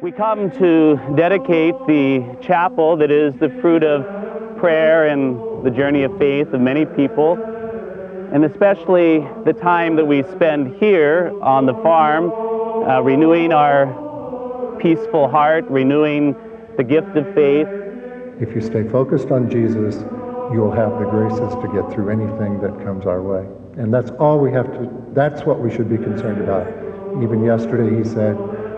We come to dedicate the chapel that is the fruit of prayer and the journey of faith of many people, and especially the time that we spend here on the farm, renewing our peaceful heart, renewing the gift of faith. If you stay focused on Jesus, you will have the graces to get through anything that comes our way. And that's all we have to, that's what we should be concerned about. Even yesterday he said,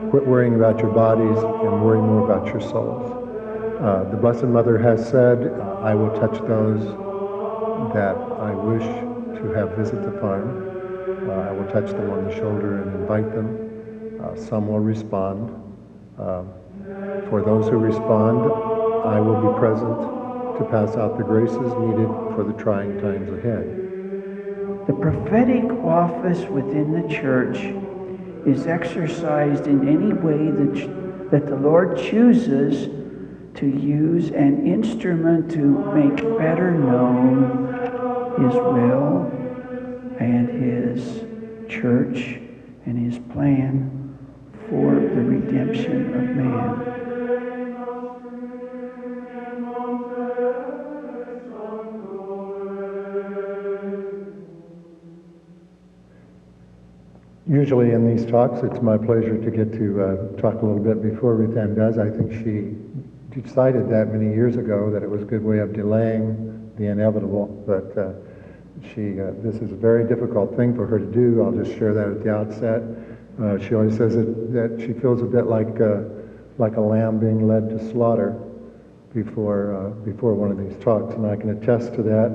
quit worrying about your bodies and worry more about your souls. The Blessed Mother has said, I will touch those that I wish to have visit the farm. I will touch them on the shoulder and invite them. Some will respond. For those who respond, I will be present to pass out the graces needed for the trying times ahead. The prophetic office within the church is exercised in any way that the Lord chooses to use an instrument to make better known His will and His church and His plan for the redemption of man. Usually in these talks, it's my pleasure to get to talk a little bit before Ruth Ann does. I think she decided that many years ago that it was a good way of delaying the inevitable, but this is a very difficult thing for her to do. I'll just share that at the outset. She always says that she feels a bit like a lamb being led to slaughter before one of these talks, and I can attest to that,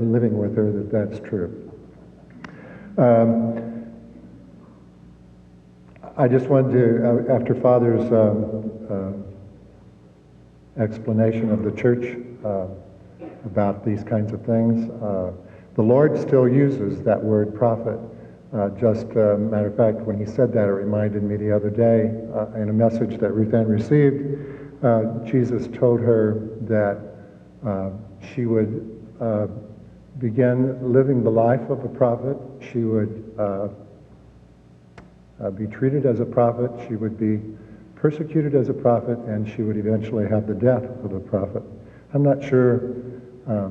living with her, that's true. I just wanted to, after Father's explanation of the church about these kinds of things, the Lord still uses that word prophet. Matter of fact, when he said that, it reminded me the other day in a message that Ruth Ann received, Jesus told her that she would begin living the life of a prophet. She would be treated as a prophet. She would be persecuted as a prophet, and she would eventually have the death of a prophet. I'm not sure, I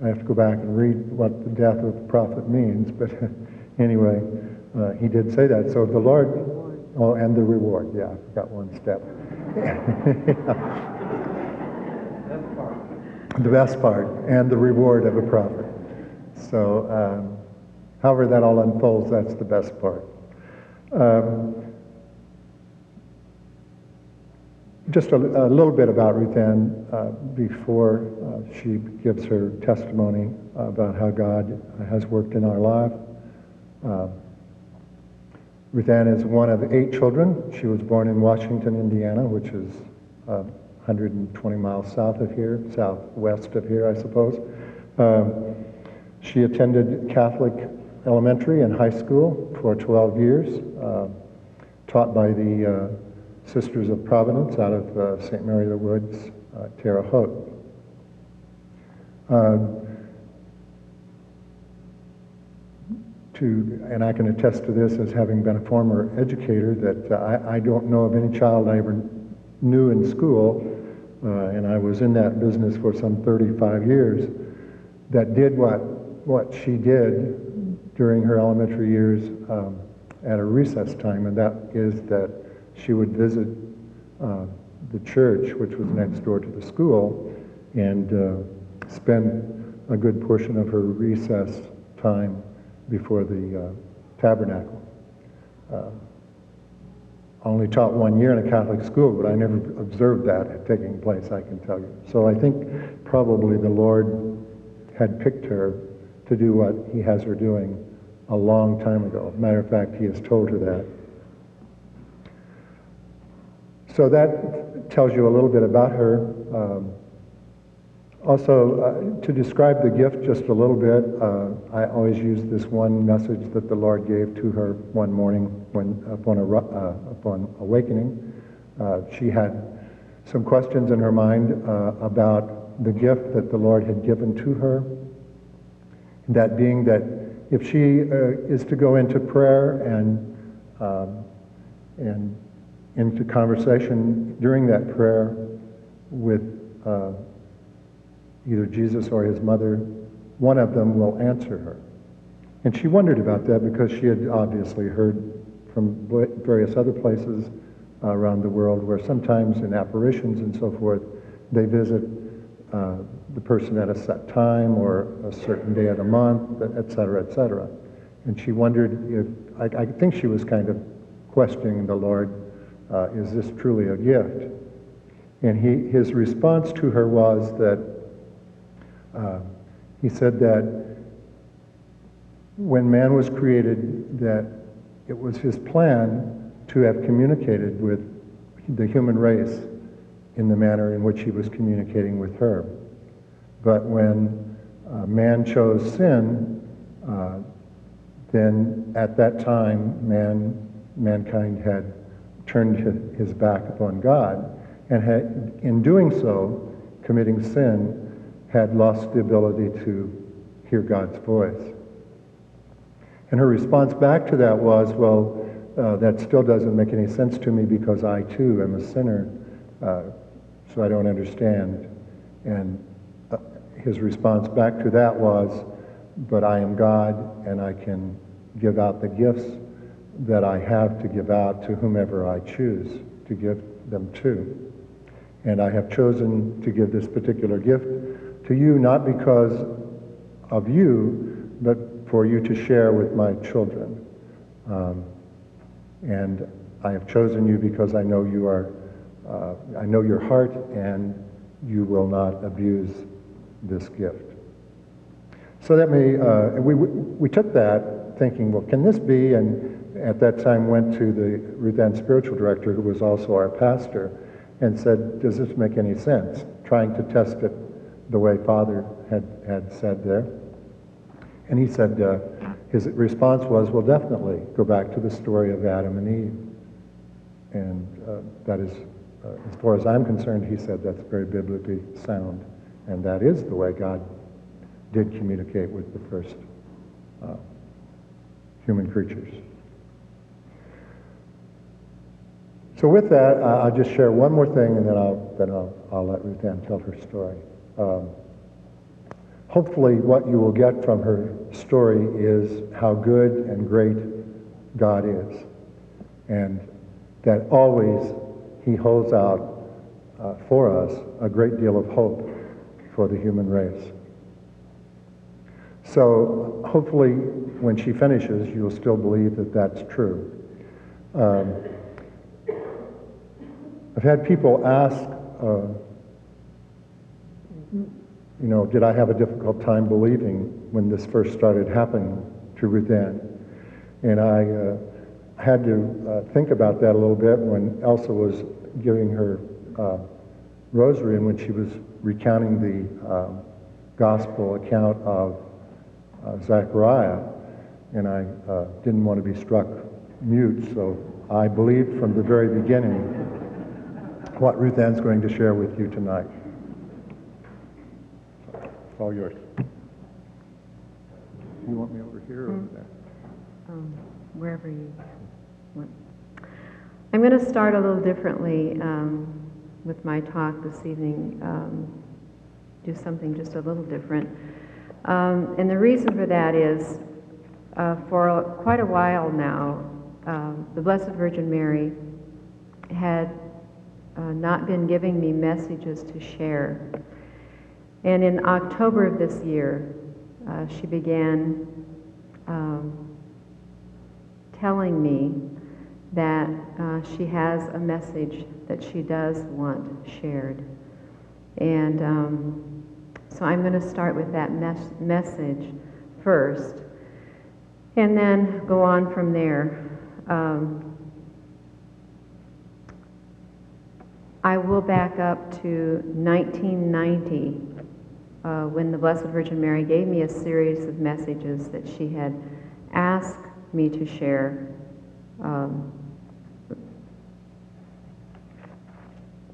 have to go back and read what the death of a prophet means, but anyway, he did say that. So the Lord, and the reward, yeah, I forgot one step. The best part, and the reward of a prophet. So, however that all unfolds, that's the best part. Just a little bit about Ruth Ann before she gives her testimony about how God has worked in our life. Ruth Ann is one of 8 children. She was born in Washington, Indiana, which is 120 miles south of here, southwest of here, I suppose. She attended Catholic elementary and high school for 12 years, taught by the Sisters of Providence out of St. Mary of the Woods, Terre Haute. And I can attest to this as having been a former educator, that I don't know of any child I ever knew in school, and I was in that business for some 35 years, that did what she did during her elementary years at a recess time, and that is that she would visit the church, which was next door to the school, and spend a good portion of her recess time before the tabernacle. I only taught 1 year in a Catholic school, but I never observed that taking place, I can tell you. So I think probably the Lord had picked her to do what he has her doing a long time ago. Matter of fact, he has told her that. So that tells you a little bit about her. Also, to describe the gift just a little bit, I always use this one message that the Lord gave to her one morning when upon awakening. She had some questions in her mind about the gift that the Lord had given to her. That being that if she is to go into prayer and and into conversation during that prayer with either Jesus or his mother, one of them will answer her. And she wondered about that because she had obviously heard from various other places around the world where sometimes in apparitions and so forth, they visit the person at a set time or a certain day of the month, et cetera, et cetera. And she wondered if, I think she was kind of questioning the Lord, is this truly a gift? And his response to her was that, he said that when man was created, that it was his plan to have communicated with the human race in the manner in which he was communicating with her. But when man chose sin, then at that time mankind had turned his back upon God, and had, in doing so, committing sin, had lost the ability to hear God's voice. And her response back to that was, well, that still doesn't make any sense to me because I too am a sinner, so I don't understand. And his response back to that was, but I am God and I can give out the gifts that I have to give out to whomever I choose to give them to. And I have chosen to give this particular gift to you not because of you, but for you to share with my children. And I have chosen you because I know you are, I know your heart, and you will not abuse this gift. So that we took that thinking, well, can this be? And at that time went to the Ruth Ann spiritual director, who was also our pastor, and said, does this make any sense? Trying to test it the way Father had said there. And he said, his response was, well, definitely go back to the story of Adam and Eve. And that is, as far as I'm concerned, he said that's very biblically sound. And that is the way God did communicate with the first human creatures. So with that, I'll just share one more thing, and then I'll let Ruth Ann tell her story. Hopefully what you will get from her story is how good and great God is, and that always he holds out for us a great deal of hope for the human race. So hopefully when she finishes, you'll still believe that that's true. I've had people ask, you know, did I have a difficult time believing when this first started happening to Ruth Ann? And I had to think about that a little bit when Elsa was giving her rosary and when she was recounting the gospel account of Zechariah. And I didn't want to be struck mute, so I believed from the very beginning what Ruth Ann's going to share with you tonight. It's all yours. You want me over here or over there? Wherever you want. I'm going to start a little differently with my talk this evening, do something just a little different. And the reason for that is, for quite a while now, the Blessed Virgin Mary had not been giving me messages to share. And in October of this year, she began telling me that she has a message that she does want shared. And so I'm going to start with that message first, and then go on from there. I will back up to 1990, when the Blessed Virgin Mary gave me a series of messages that she had asked me to share.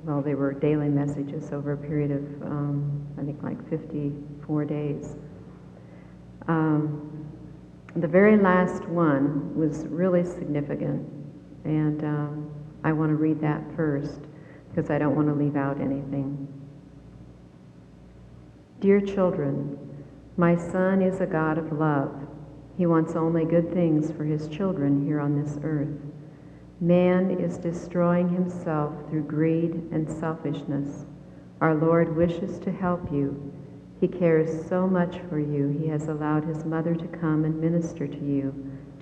Well, they were daily messages over a period of, I think, like 54 days. The very last one was really significant, And I want to read that first because I don't want to leave out anything. Dear children, my Son is a God of love. He wants only good things for his children here on this earth. Man is destroying himself through greed and selfishness. Our Lord wishes to help you. He cares so much for you, he has allowed his mother to come and minister to you,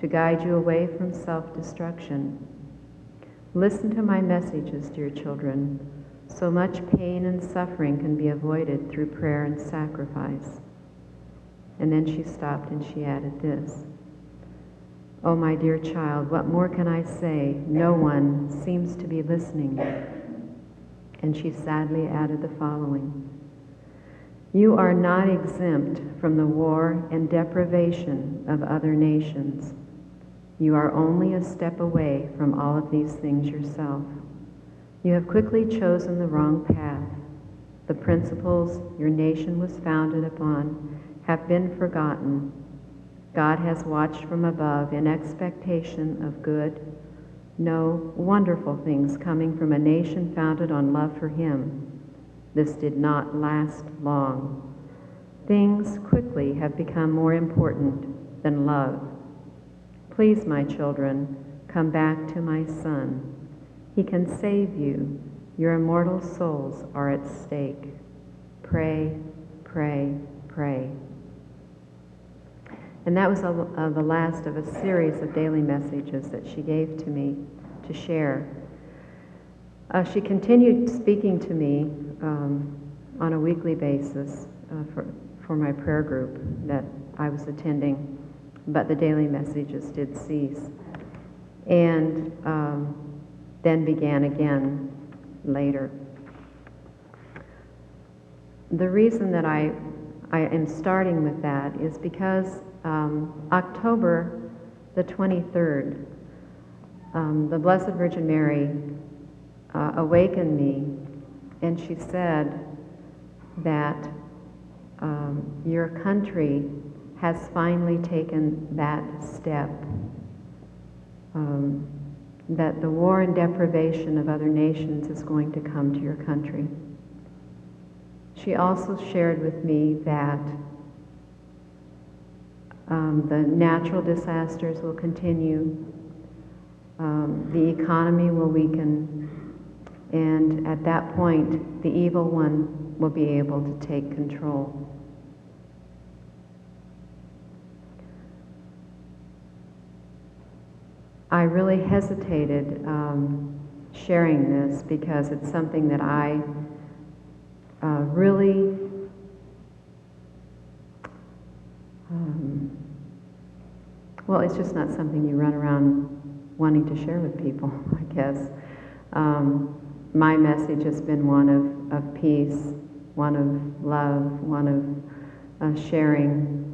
to guide you away from self-destruction. Listen to my messages, dear children. So much pain and suffering can be avoided through prayer and sacrifice. And then she stopped and she added this. Oh, my dear child, what more can I say? No one seems to be listening. And she sadly added the following. You are not exempt from the war and deprivation of other nations. You are only a step away from all of these things yourself. You have quickly chosen the wrong path. The principles your nation was founded upon have been forgotten. God has watched from above in expectation of good, no, wonderful things coming from a nation founded on love for him. This did not last long. Things quickly have become more important than love. Please, my children, come back to my Son. He can save you. Your immortal souls are at stake. Pray, pray, pray. And that was the last of a series of daily messages that she gave to me to share. She continued speaking to me on a weekly basis for my prayer group that I was attending, but the daily messages did cease. And then began again later. The reason that I am starting with that is because October the 23rd, the Blessed Virgin Mary awakened me, and she said that your country has finally taken that step, that the war and deprivation of other nations is going to come to your country. She also shared with me that the natural disasters will continue, the economy will weaken, and at that point, the evil one will be able to take control. I really hesitated sharing this because it's something that I really well, it's just not something you run around wanting to share with people, I guess. My message has been one of peace, one of love, one of sharing.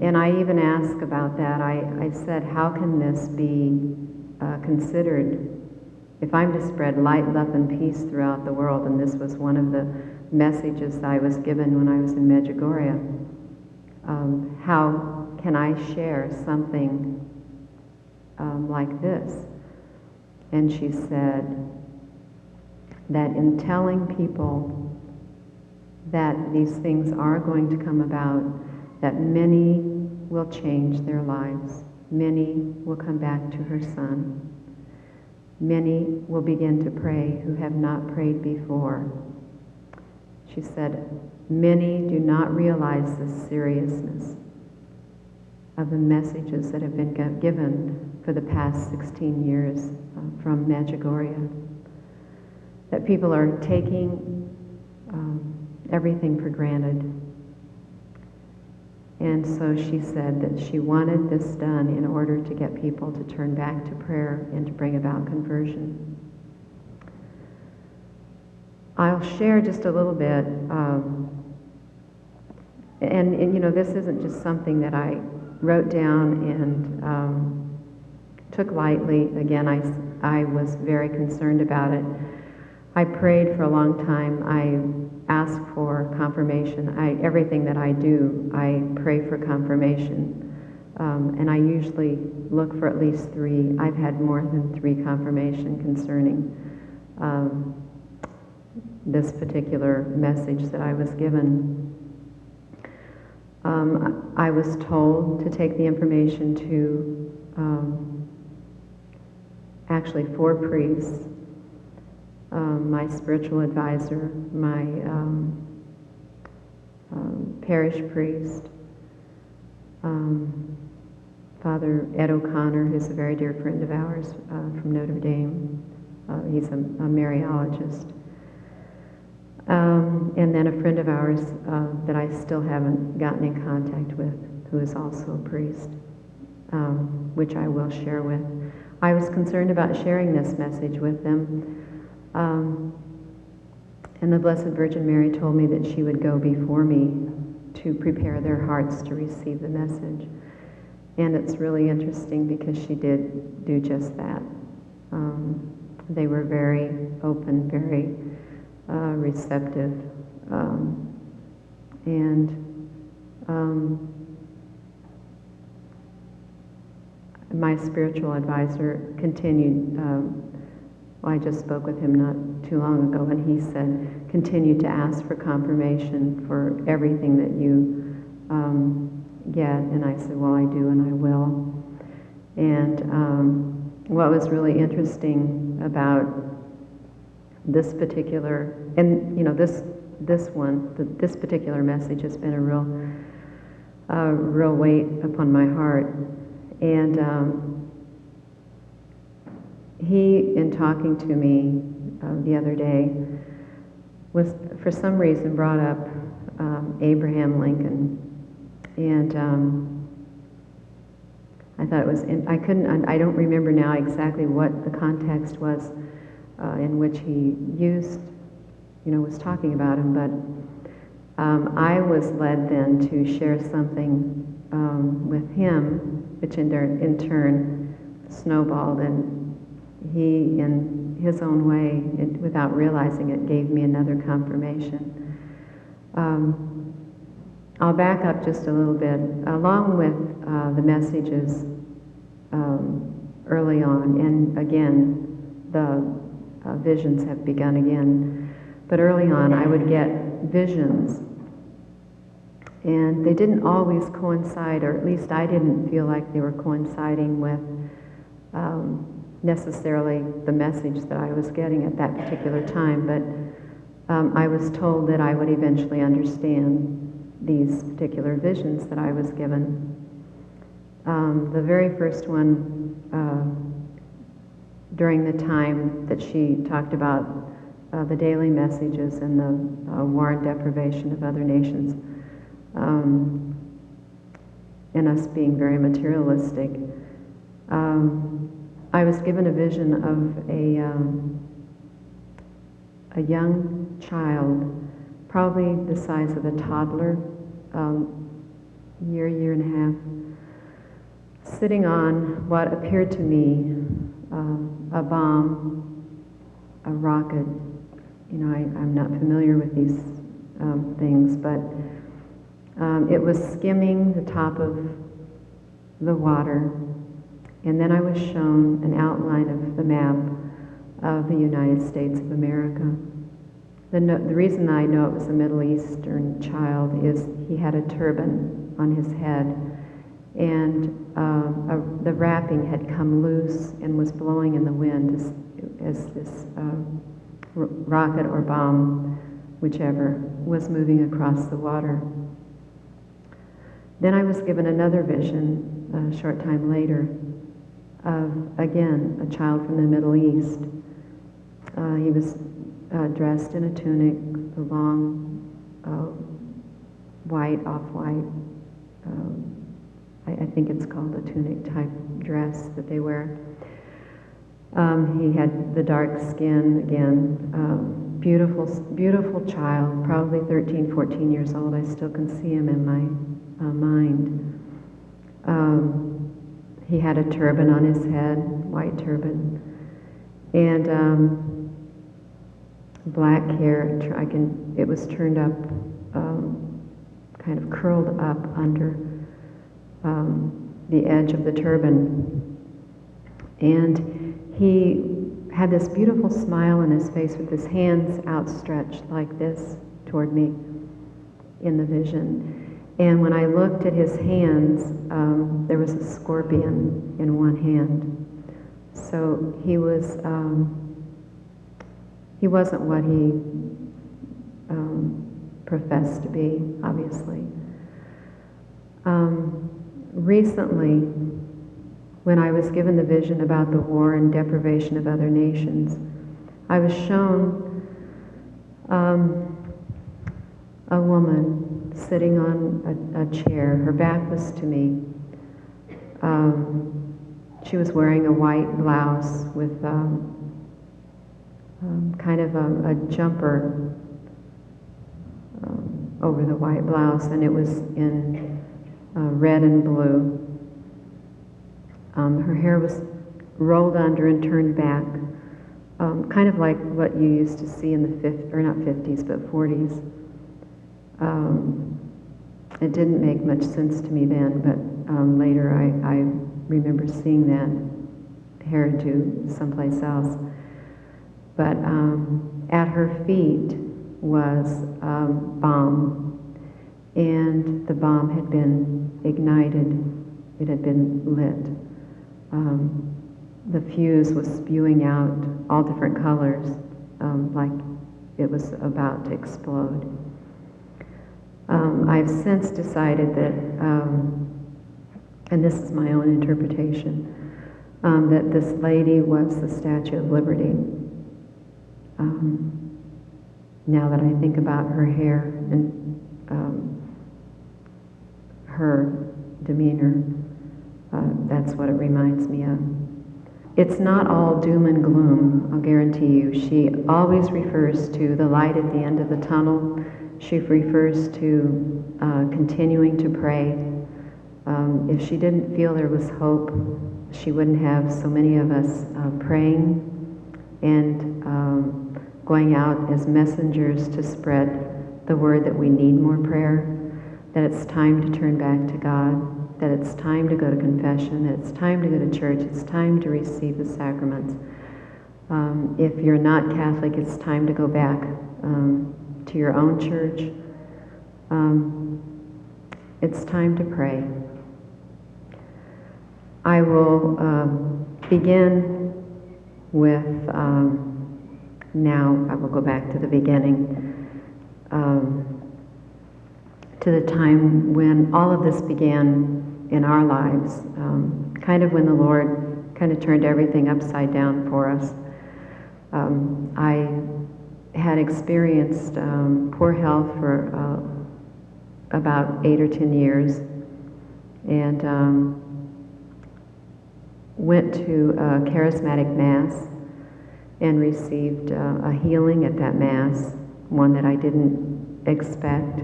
And I even asked about that. I said, how can this be considered if I'm to spread light, love, and peace throughout the world? And this was one of the messages that I was given when I was in Medjugorje. How can I share something like this? And she said that in telling people that these things are going to come about, that many will change their lives. Many will come back to her Son. Many will begin to pray who have not prayed before. She said, many do not realize the seriousness of the messages that have been given for the past 16 years from Medjugorje. That people are taking everything for granted. And so she said that she wanted this done in order to get people to turn back to prayer and to bring about conversion. I'll share just a little bit, and you know, this isn't just something that I wrote down and took lightly. Again, I was very concerned about it. I prayed for a long time. I asked for confirmation. Everything that I do, I pray for confirmation. And I usually look for at least 3. I've had more than 3 confirmation concerning this particular message that I was given. I was told to take the information to actually 4 priests, my spiritual advisor, my parish priest, Father Ed O'Connor, who's a very dear friend of ours from Notre Dame. He's a Mariologist. And then a friend of ours that I still haven't gotten in contact with, who is also a priest, which I will share with. I was concerned about sharing this message with them. And the Blessed Virgin Mary told me that she would go before me to prepare their hearts to receive the message. And it's really interesting because she did do just that. They were very open, very receptive. My spiritual advisor continued, I just spoke with him not too long ago, and he said, continue to ask for confirmation for everything that you get. And I said, well, I do and I will. And what was really interesting about this particular, and you know, this particular message has been a real weight upon my heart. And he, in talking to me the other day, was for some reason brought up Abraham Lincoln, and I thought it was. I don't remember now exactly what the context was in which he used, was talking about him, but I was led then to share something with him, which in turn snowballed, and he, in his own way, without realizing it, gave me another confirmation. I'll back up just a little bit. Along with the messages early on, and again, the visions have begun again, but early on I would get visions, and they didn't always coincide, or at least I didn't feel like they were coinciding with necessarily the message that I was getting at that particular time, but I was told that I would eventually understand these particular visions that I was given. The very first one, during the time that she talked about the daily messages and the war and deprivation of other nations, and us being very materialistic, I was given a vision of a young child, probably the size of a toddler, year and a half, sitting on what appeared to me a bomb, a rocket. I'm not familiar with these things, but it was skimming the top of the water, and then I was shown an outline of the map of the United States of America. The reason I know it was a Middle Eastern child is he had a turban on his head, and the wrapping had come loose and was blowing in the wind as this rocket or bomb, whichever, was moving across the water. Then I was given another vision a short time later of, again, a child from the Middle East. He was dressed in a tunic, a long, white, off-white, I think it's called a tunic-type dress that they wear. He had the dark skin, again, beautiful, beautiful child, probably 13, 14 years old. I still can see him in my mind. He had a turban on his head, white turban, and black hair. It was turned up, kind of curled up under the edge of the turban. And he had this beautiful smile on his face with his hands outstretched like this toward me in the vision. And when I looked at his hands, there was a scorpion in one hand. So he wasn't what he professed to be, obviously. Recently, when I was given the vision about the war and deprivation of other nations, I was shown a woman sitting on a chair. Her back was to me. She was wearing a white blouse with kind of a jumper over the white blouse, and it was in red and blue. Her hair was rolled under and turned back, kind of like what you used to see in the not 50s, but 40s. It didn't make much sense to me then, but later I remember seeing that hairdo someplace else. But at her feet was a bomb, and the bomb had been ignited. It had been lit. The fuse was spewing out all different colors, like it was about to explode. I've since decided that, and this is my own interpretation, that this lady was the Statue of Liberty. Now that I think about her hair and her demeanor, that's what it reminds me of. It's not all doom and gloom, I'll guarantee you. She always refers to the light at the end of the tunnel. She refers to continuing to pray. If she didn't feel there was hope, she wouldn't have so many of us praying and going out as messengers to spread the word that we need more prayer, that it's time to turn back to God, that it's time to go to confession, that it's time to go to church, it's time to receive the sacraments. If you're not Catholic, it's time to go back to your own church. It's time to pray. I will begin with, now I will go back to the beginning, to the time when all of this began in our lives, kind of when the Lord kind of turned everything upside down for us. I had experienced poor health for about 8 or 10 years, and went to a charismatic mass and received a healing at that mass, one that I didn't expect.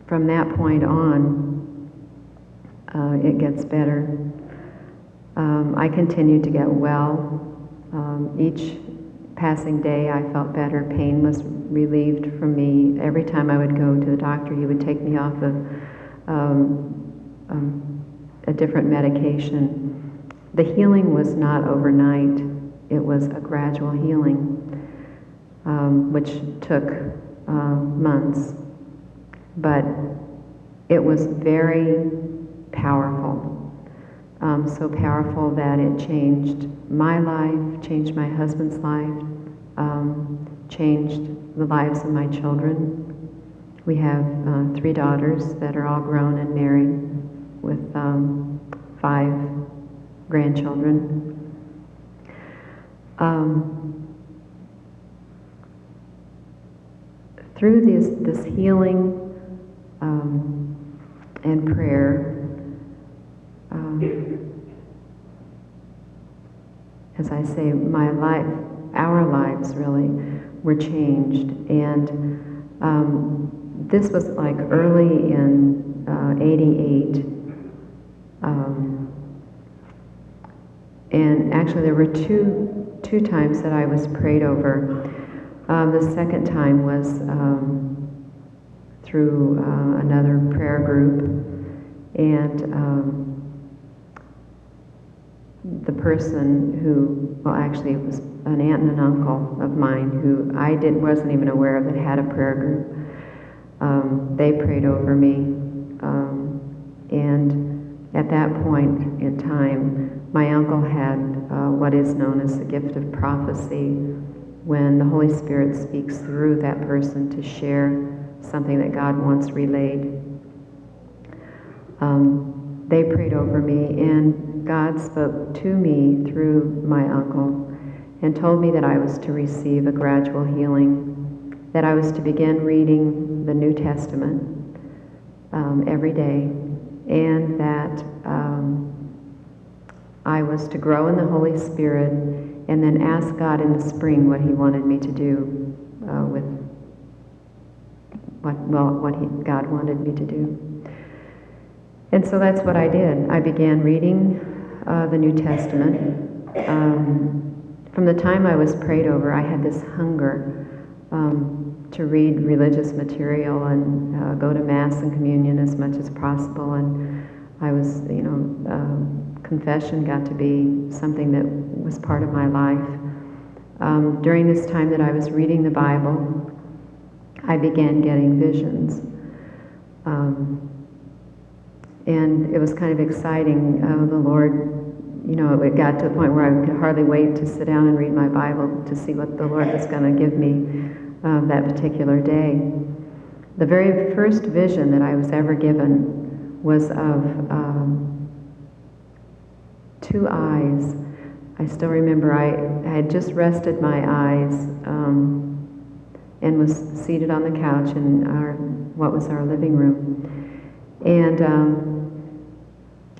From that point on, it gets better. I continued to get well. Each passing day I felt better. Pain was relieved from me. Every time I would go to the doctor, he would take me off of a different medication. The healing was not overnight. It was a gradual healing, which took months. But it was very powerful. So powerful that it changed my life, changed my husband's life, changed the lives of my children. We have 3 daughters that are all grown and married with 5 grandchildren. Through this healing and prayer, as I say, my life, our lives really were changed. And this was like early in 88. And actually there were two times that I was prayed over. The second time was through another prayer group. And the person who, well, actually it was an aunt and an uncle of mine who I wasn't even aware of that had a prayer group. They prayed over me, and at that point in time, my uncle had what is known as the gift of prophecy, when the Holy Spirit speaks through that person to share something that God wants relayed. They prayed over me, and God spoke to me through my uncle and told me that I was to receive a gradual healing, that I was to begin reading the New Testament every day, and that I was to grow in the Holy Spirit and then ask God in the spring what He wanted me to do with what God wanted me to do. And so that's what I did. I began reading the New Testament. From the time I was prayed over, I had this hunger to read religious material and go to Mass and Communion as much as possible. And I was, confession got to be something that was part of my life. During this time that I was reading the Bible, I began getting visions. And it was kind of exciting. The Lord, it got to the point where I could hardly wait to sit down and read my Bible to see what the Lord was going to give me that particular day. The very first vision that I was ever given was of two eyes. I still remember I had just rested my eyes and was seated on the couch in what was our living room. And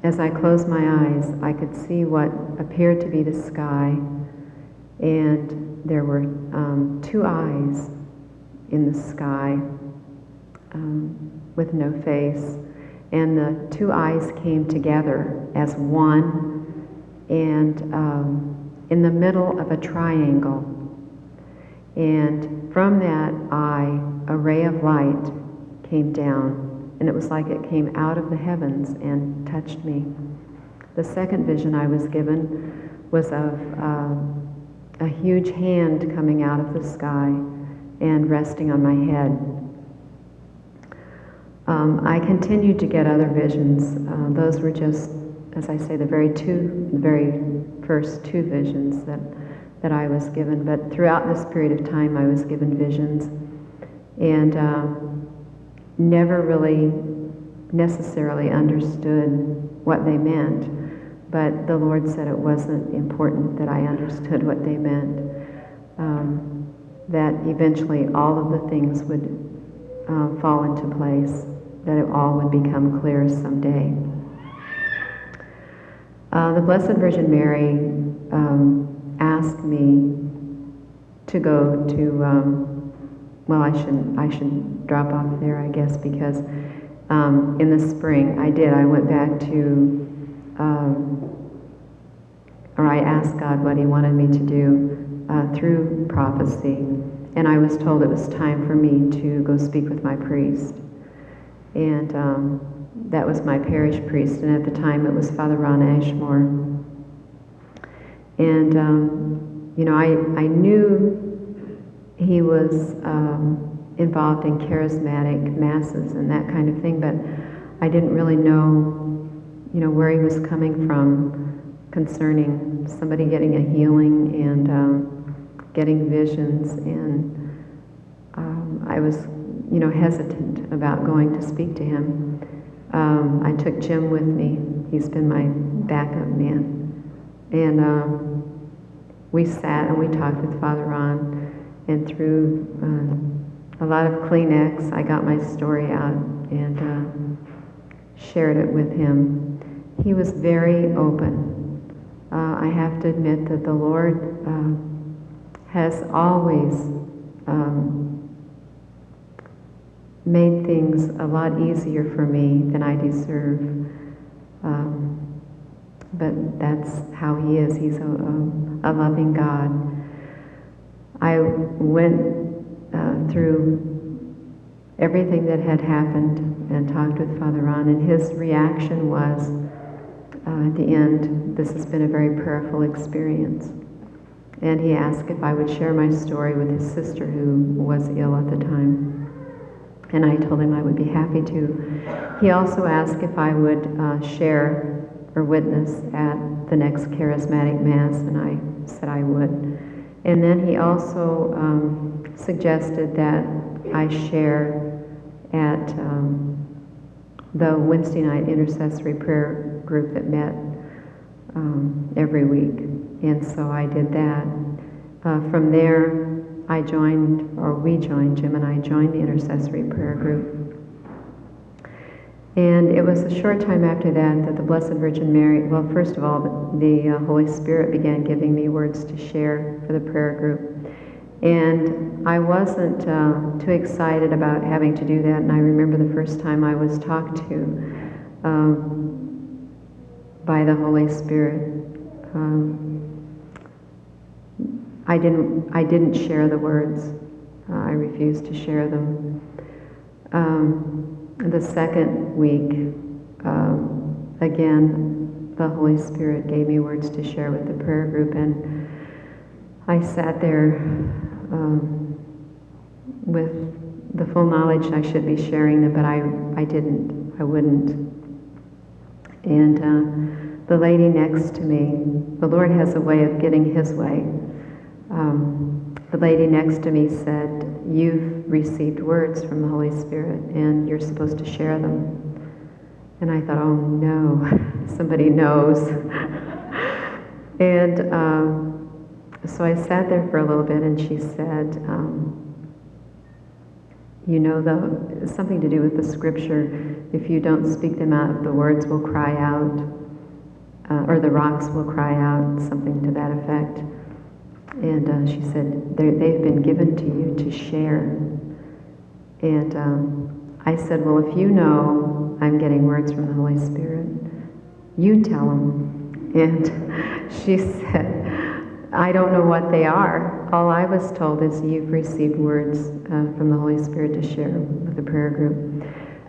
as I closed my eyes, I could see what appeared to be the sky, and there were two eyes in the sky with no face, and the two eyes came together as one, and in the middle of a triangle. And from that eye, a ray of light came down. And it was like it came out of the heavens and touched me. The second vision I was given was of a huge hand coming out of the sky and resting on my head. I continued to get other visions. Those were just, as I say, the very first two visions that I was given. But throughout this period of time, I was given visions. And never really necessarily understood what they meant, but the Lord said it wasn't important that I understood what they meant, that eventually all of the things would fall into place, that it all would become clear someday. The Blessed Virgin Mary asked me to go to well, I should drop off there, I guess, because in the spring I went back to, or I asked God what He wanted me to do through prophecy, and I was told it was time for me to go speak with my priest. And that was my parish priest, and at the time it was Father Ron Ashmore. And, I knew he was involved in charismatic masses and that kind of thing, but I didn't really know, where he was coming from concerning somebody getting a healing and getting visions, and I was, hesitant about going to speak to him. I took Jim with me. He's been my backup man, and we sat and we talked with Father Ron. And through a lot of Kleenex, I got my story out and shared it with him. He was very open. I have to admit that the Lord has always made things a lot easier for me than I deserve. But that's how He is. He's a loving God. I went through everything that had happened and talked with Father Ron, and his reaction was, at the end, this has been a very prayerful experience. And he asked if I would share my story with his sister who was ill at the time. And I told him I would be happy to. He also asked if I would share or witness at the next charismatic Mass, and I said I would. And then he also suggested that I share at the Wednesday night intercessory prayer group that met every week. And so I did that. From there, we joined, Jim and I joined the intercessory prayer group. And it was a short time after that the Blessed Virgin Mary, well, first of all, the Holy Spirit began giving me words to share for the prayer group. And I wasn't too excited about having to do that, and I remember the first time I was talked to by the Holy Spirit. I didn't share the words. I refused to share them. The second week, again, the Holy Spirit gave me words to share with the prayer group, and I sat there with the full knowledge I should be sharing them, but I wouldn't. And the lady next to me, the Lord has a way of getting his way. The lady next to me said, "You've received words from the Holy Spirit and you're supposed to share them." And I thought, oh no, somebody knows. And so I sat there for a little bit, and she said, you know, something to do with the scripture, if you don't speak them out, the words will cry out, or the rocks will cry out, something to that effect. And she said, they've been given to you to share. And I said, well, if you know I'm getting words from the Holy Spirit, you tell them. And she said, I don't know what they are. All I was told is you've received words from the Holy Spirit to share with the prayer group.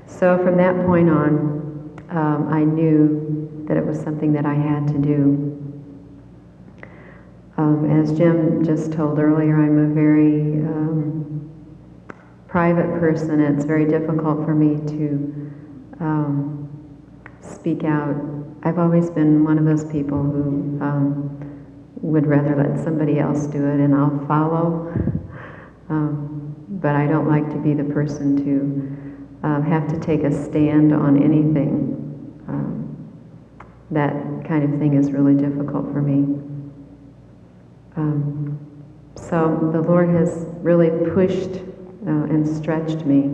So from that point on, I knew that it was something that I had to do. As Jim just told earlier, I'm a very private person, and it's very difficult for me to speak out. I've always been one of those people who would rather let somebody else do it, and I'll follow. But I don't like to be the person to have to take a stand on anything. That kind of thing is really difficult for me. So the Lord has really pushed and stretched me,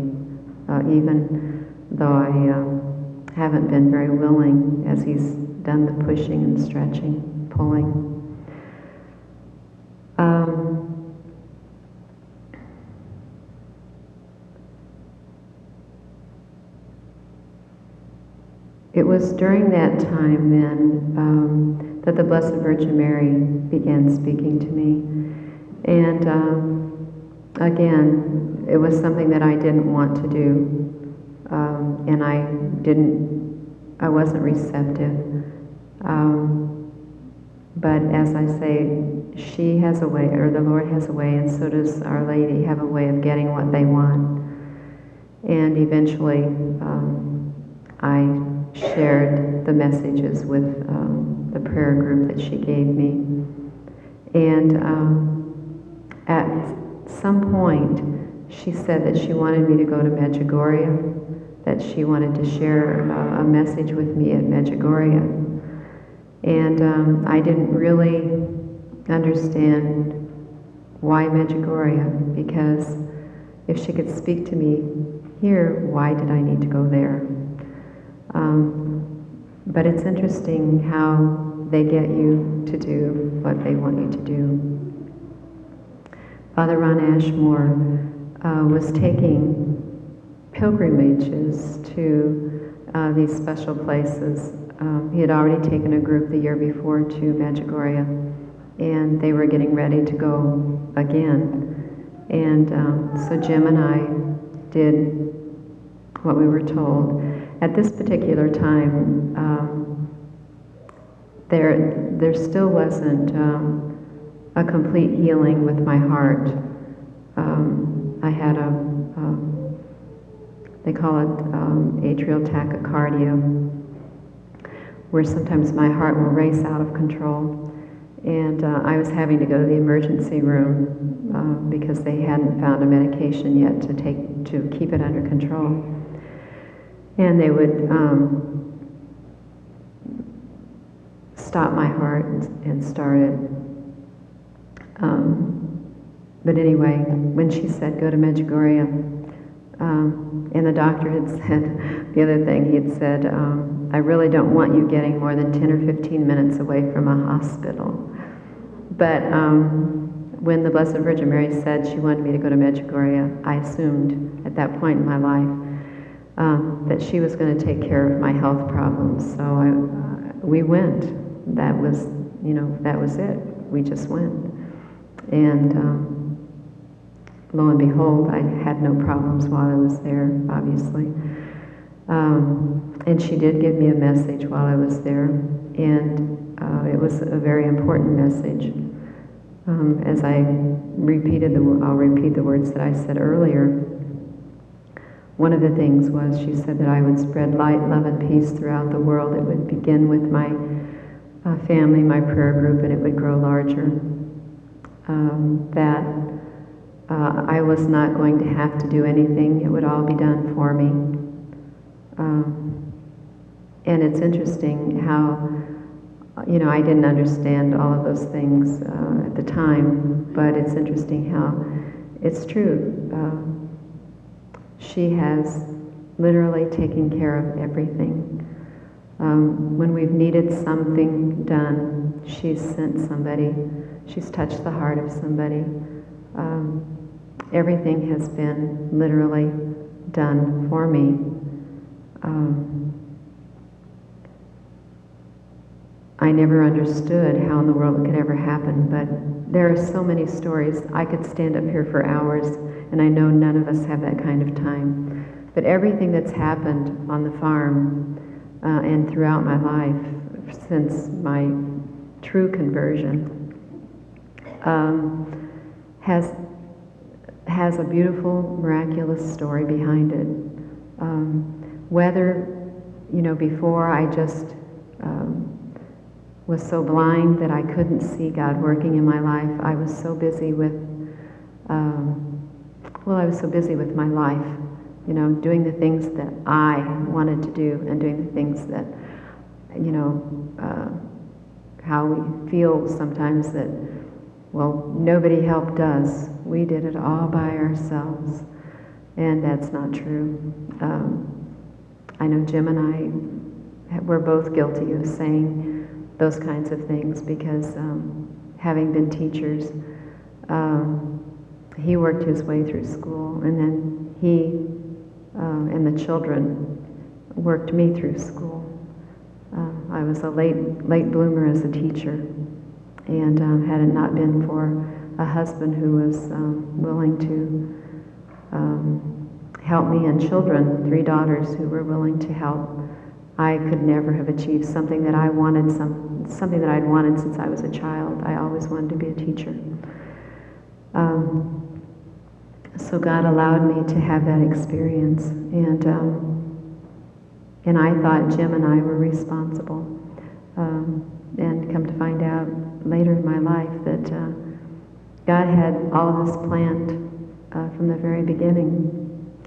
even though I haven't been very willing, as He's done the pushing and stretching, pulling. It was during that time then that the Blessed Virgin Mary began speaking to me. And again, it was something that I didn't want to do. And I wasn't receptive. But as I say, she has a way, or the Lord has a way, and so does Our Lady have a way of getting what they want. And eventually, I shared the messages with the prayer group that she gave me. And at some point, she said that she wanted me to go to Medjugorje, that she wanted to share a message with me at Medjugorje. And I didn't really understand why Medjugorje, because if she could speak to me here, why did I need to go there? But it's interesting how they get you to do what they want you to do. Father Ron Ashmore was taking pilgrimages to these special places. He had already taken a group the year before to Medjugorje, and they were getting ready to go again. And so Jim and I did what we were told. At this particular time, there still wasn't a complete healing with my heart. I had they call it atrial tachycardia, where sometimes my heart will race out of control. And I was having to go to the emergency room because they hadn't found a medication yet to keep it under control. And they would stop my heart and start it. But anyway, when she said, go to Medjugorje, and the doctor had said, the other thing, he had said, I really don't want you getting more than 10 or 15 minutes away from a hospital. But when the Blessed Virgin Mary said she wanted me to go to Medjugorje, I assumed at that point in my life that she was going to take care of my health problems. So we went. That was, that was it. We just went. And lo and behold, I had no problems while I was there, obviously. And she did give me a message while I was there, and it was a very important message. As I repeated, I'll repeat the words that I said earlier. One of the things was, she said that I would spread light, love, and peace throughout the world. It would begin with my family, my prayer group, and it would grow larger. That I was not going to have to do anything. It would all be done for me. And it's interesting how, I didn't understand all of those things at the time, but it's interesting how it's true. She has literally taken care of everything. When we've needed something done, she's sent somebody. She's touched the heart of somebody. Everything has been literally done for me. I never understood how in the world it could ever happen, but there are so many stories. I could stand up here for hours, and I know none of us have that kind of time. But everything that's happened on the farm and throughout my life since my true conversion has a beautiful, miraculous story behind it. Whether, before I just was so blind that I couldn't see God working in my life. I was so busy with, I was so busy with my life, doing the things that I wanted to do and doing the things that, how we feel sometimes that, nobody helped us. We did it all by ourselves. And that's not true. I know Jim and I were both guilty of saying those kinds of things because having been teachers, he worked his way through school, and then he and the children worked me through school. I was a late bloomer as a teacher, and had it not been for a husband who was willing to help me, and children, 3 daughters who were willing to help, I could never have achieved something that I wanted, something that I'd wanted since I was a child. I always wanted to be a teacher. So God allowed me to have that experience, and I thought Jim and I were responsible. And come to find out later in my life that God had all of this planned from the very beginning,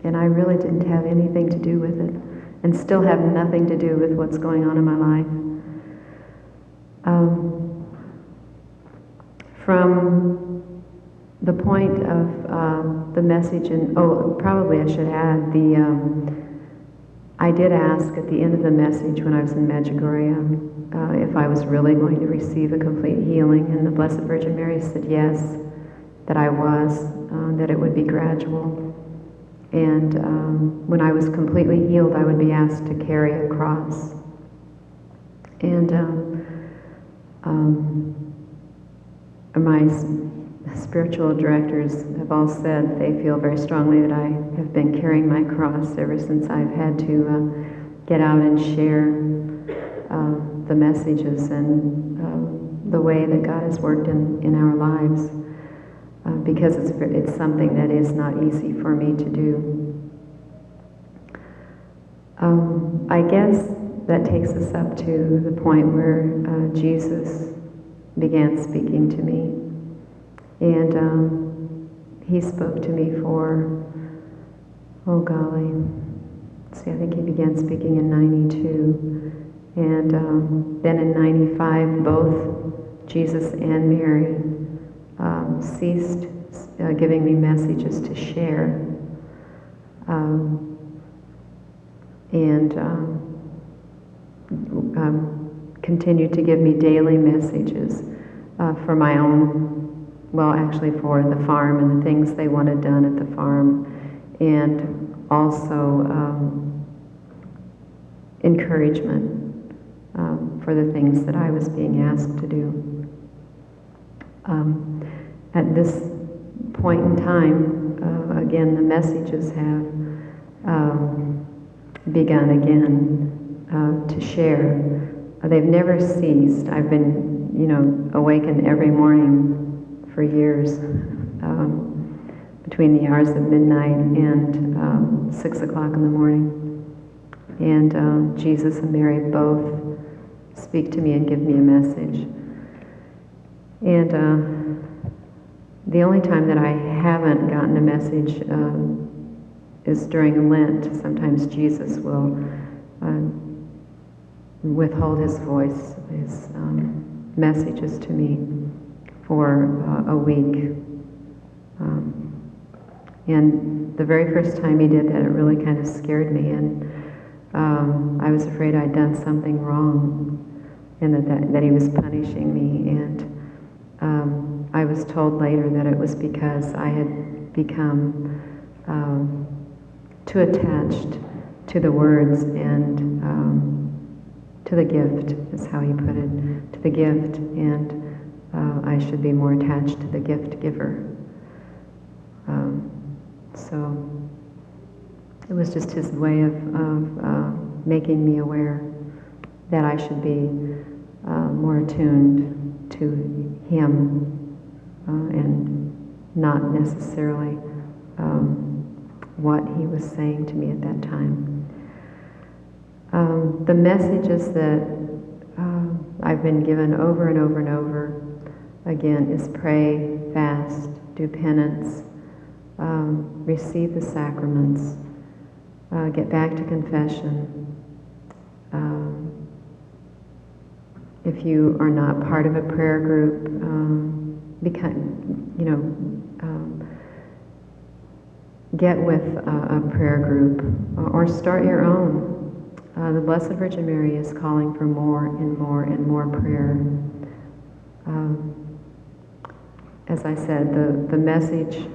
and I really didn't have anything to do with it, and still have nothing to do with what's going on in my life. From the point of the message, and probably I should add, I did ask at the end of the message when I was in Medjugorje if I was really going to receive a complete healing, and the Blessed Virgin Mary said yes, that I was, that it would be gradual. And when I was completely healed, I would be asked to carry a cross. And spiritual directors have all said they feel very strongly that I have been carrying my cross ever since I've had to get out and share the messages and the way that God has worked in our lives, because it's something that is not easy for me to do. I guess that takes us up to the point where Jesus began speaking to me. And he spoke to me for, oh golly, see, I think he began speaking in 92. And then in 95, both Jesus and Mary ceased giving me messages to share. Continued to give me daily messages for my own, well, actually for the farm and the things they wanted done at the farm, and also encouragement for the things that I was being asked to do. At this point in time, again, the messages have begun again to share. They've never ceased. I've been, awakened every morning for years, between the hours of midnight and 6 o'clock in the morning. And Jesus and Mary both speak to me and give me a message. And the only time that I haven't gotten a message is during Lent. Sometimes Jesus will withhold his voice, his messages to me for a week. And the very first time he did that, it really kind of scared me, and I was afraid I'd done something wrong, and that he was punishing me. And I was told later that it was because I had become too attached to the words and to the gift, is how he put it, to the gift, and I should be more attached to the gift giver. So it was just his way of making me aware that I should be more attuned to him and not necessarily what he was saying to me at that time. The messages that I've been given over and over and over again is pray, fast, do penance, receive the sacraments, get back to confession. If you are not part of a prayer group, get with a prayer group or start your own. The Blessed Virgin Mary is calling for more and more and more prayer. As I said, the message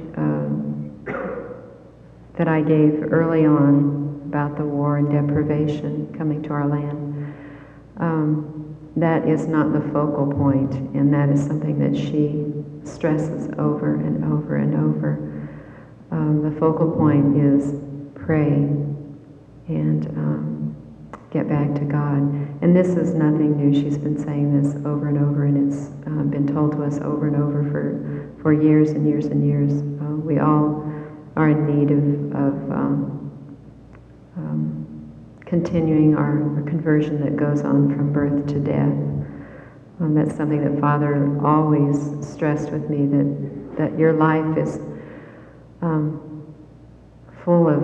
that I gave early on about the war and deprivation coming to our land, that is not the focal point, and that is something that she stresses over and over and over. The focal point is pray and get back to God. And this is nothing new. She's been saying this over and over, and it's been told to us over and over for years and years and years. We all are in need of continuing our conversion that goes on from birth to death. That's something that Father always stressed with me, that your life is full of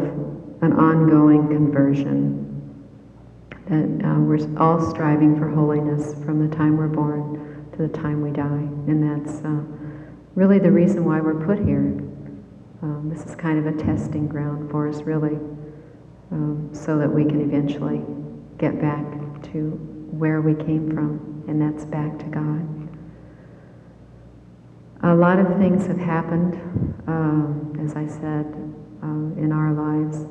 an ongoing conversion, that we're all striving for holiness from the time we're born to the time we die, and that's really the reason why we're put here. This is kind of a testing ground for us, really, so that we can eventually get back to where we came from, and that's back to God. A lot of things have happened, as I said, in our lives.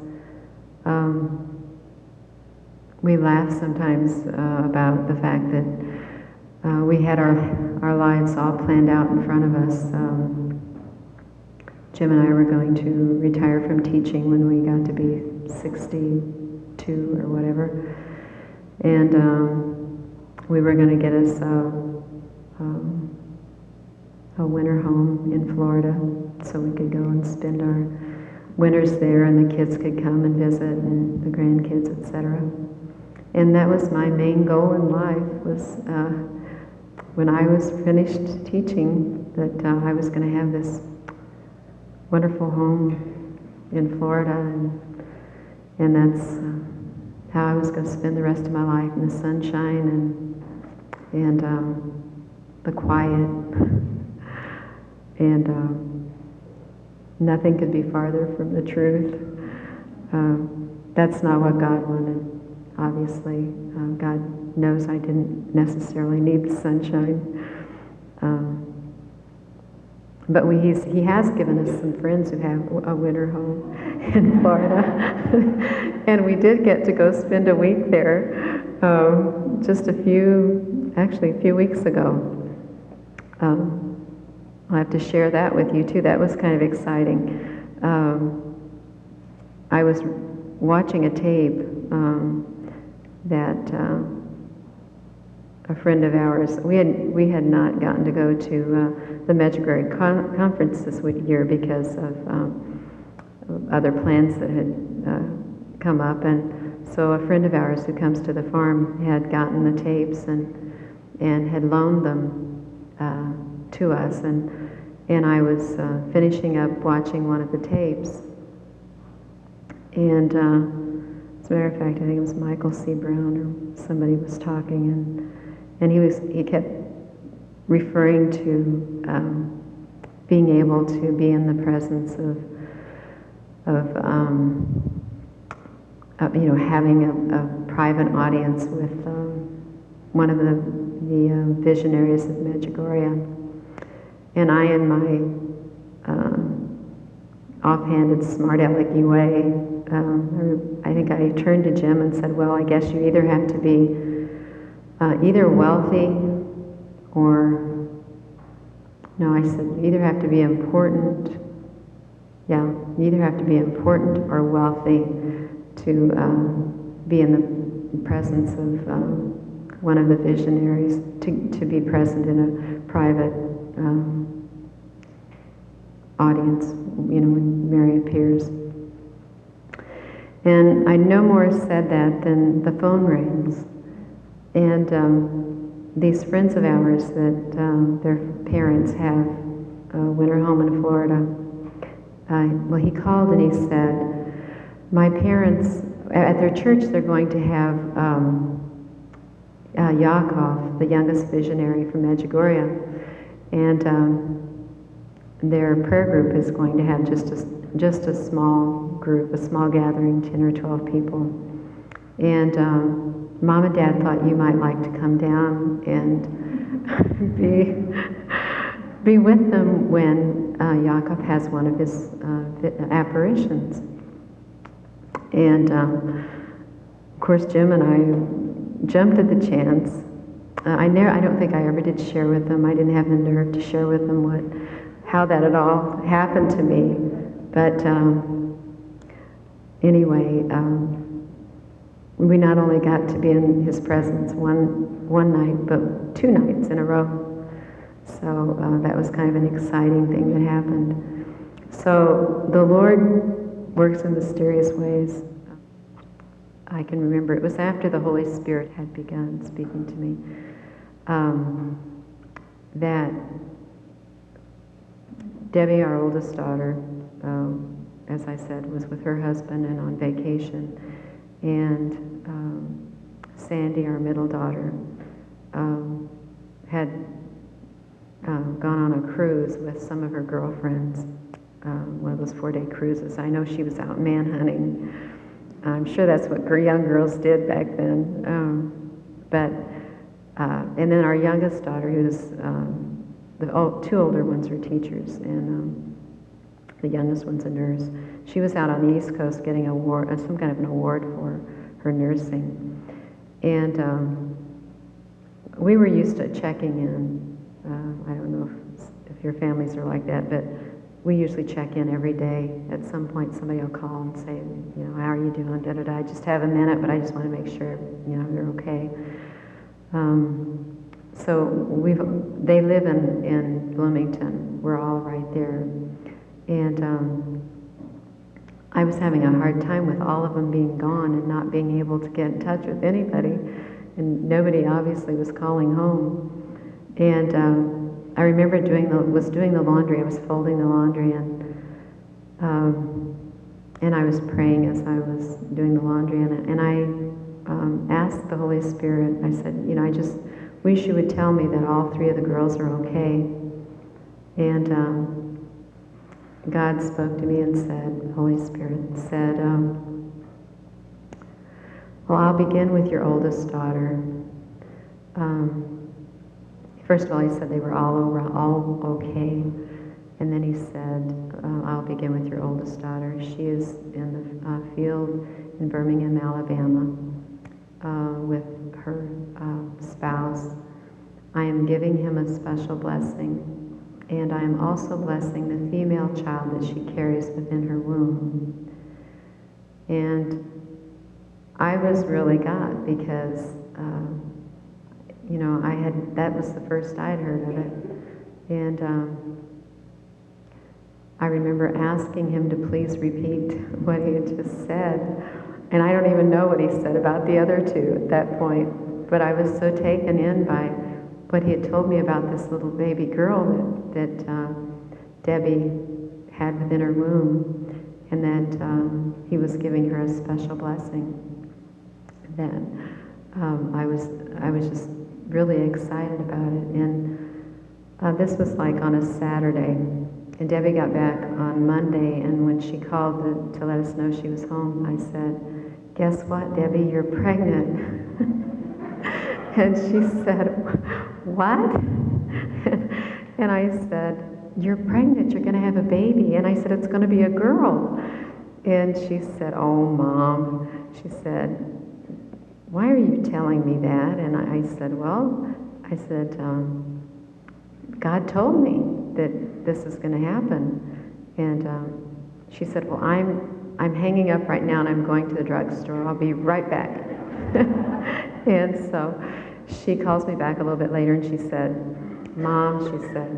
We laugh sometimes about the fact that we had our lives all planned out in front of us. Jim and I were going to retire from teaching when we got to be 62 or whatever. And we were going to get us a winter home in Florida so we could go and spend our winters there, and the kids could come and visit, and the grandkids, etc. And that was my main goal in life, was when I was finished teaching, that I was going to have this wonderful home in Florida, and that's how I was going to spend the rest of my life, in the sunshine and the quiet. And nothing could be farther from the truth. That's not what God wanted, obviously. God knows I didn't necessarily need the sunshine. But He has given us some friends who have a winter home in Florida. And we did get to go spend a week there just a few weeks ago. I'll have to share that with you too. That was kind of exciting. I was watching a tape that a friend of ours, we had not gotten to go to the Medjugorje conference this year because of other plans that had come up, and so a friend of ours who comes to the farm had gotten the tapes and had loaned them to us, and I was finishing up watching one of the tapes, and as a matter of fact, I think it was Michael C. Brown or somebody was talking, and he kept referring to being able to be in the presence of having a private audience with one of the visionaries of Medjugorje. And I, in my offhanded, smart-alecky way, I think I turned to Jim and said, well, I guess you either have to be either wealthy or, no, I said, you either have to be important, you either have to be important or wealthy to be in the presence of one of the visionaries, to be present in a private audience, when Mary appears. And I no more said that than the phone rings. And these friends of ours that their parents have a winter home in Florida, well, he called and he said, my parents, at their church, they're going to have Yakov, the youngest visionary from Medjugorje, and their prayer group is going to have just a small group, a small gathering, 10 or 12 people. And Mom and Dad thought you might like to come down and be with them when Yakov has one of his apparitions. And of course, Jim and I jumped at the chance. I don't think I ever did share with them. I didn't have the nerve to share with them how that had all happened to me. But anyway, we not only got to be in his presence one night, but 2 nights in a row. So that was kind of an exciting thing that happened. So the Lord works in mysterious ways. I can remember it was after the Holy Spirit had begun speaking to me that Debbie, our oldest daughter, as I said, was with her husband and on vacation, and Sandy, our middle daughter, had gone on a cruise with some of her girlfriends, one of those 4-day cruises. I know she was out manhunting. I'm sure that's what young girls did back then. And then our youngest daughter, who's the 2 older ones are teachers, and the youngest one's a nurse. She was out on the East Coast getting some kind of an award for her nursing. And we were used to checking in I don't know if your families are like that, but we usually check in every day. At some point, somebody will call and say, you know, how are you doing? Da da da. I just have a minute, but I just want to make sure, you know, you're okay. So they live in Bloomington. We're all right there, and I was having a hard time with all of them being gone and not being able to get in touch with anybody, and nobody obviously was calling home. And I remember doing the laundry. I was folding the laundry, and I was praying as I was doing the laundry, and I asked the Holy Spirit. I said, you know, I just wish you would tell me that all three of the girls are okay. And God spoke to me and said, Holy Spirit said, well, I'll begin with your oldest daughter. First of all, he said they were all okay. And then he said, I'll begin with your oldest daughter. She is in the field in Birmingham, Alabama, with her spouse. I am giving him a special blessing. And I am also blessing the female child that she carries within her womb. And I was really God because, you know, that was the first I'd heard of it. And I remember asking him to please repeat what he had just said. And I don't even know what he said about the other two at that point. But I was so taken in by what he had told me about this little baby girl that Debbie had within her womb, and that he was giving her a special blessing. Then I was just really excited about it, and this was like on a Saturday, and Debbie got back on Monday, and when she called to let us know she was home, I said, "Guess what, Debbie, you're pregnant." And she said, "What?" And I said, "You're pregnant, you're going to have a baby." And I said, "It's going to be a girl." And she said, "Oh, Mom," she said, "why are you telling me that?" And I said, God told me that this is going to happen. And she said, "Well, I'm hanging up right now and I'm going to the drugstore. I'll be right back." And so she calls me back a little bit later and she said, "Mom," she said,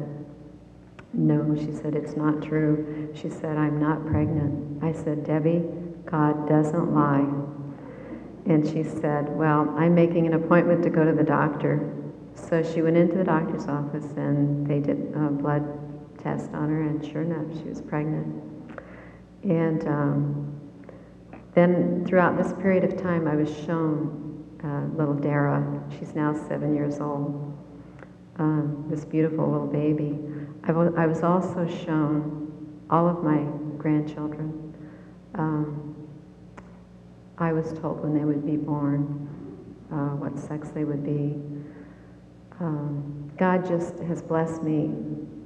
"no," she said, "it's not true." She said, "I'm not pregnant." I said, "Debbie, God doesn't lie." And she said, "Well, I'm making an appointment to go to the doctor." So she went into the doctor's office and they did a blood test on her, and sure enough, she was pregnant. And then throughout this period of time, I was shown little Dara. She's now 7 years old. This beautiful little baby. I was also shown all of my grandchildren. I was told when they would be born, what sex they would be. God just has blessed me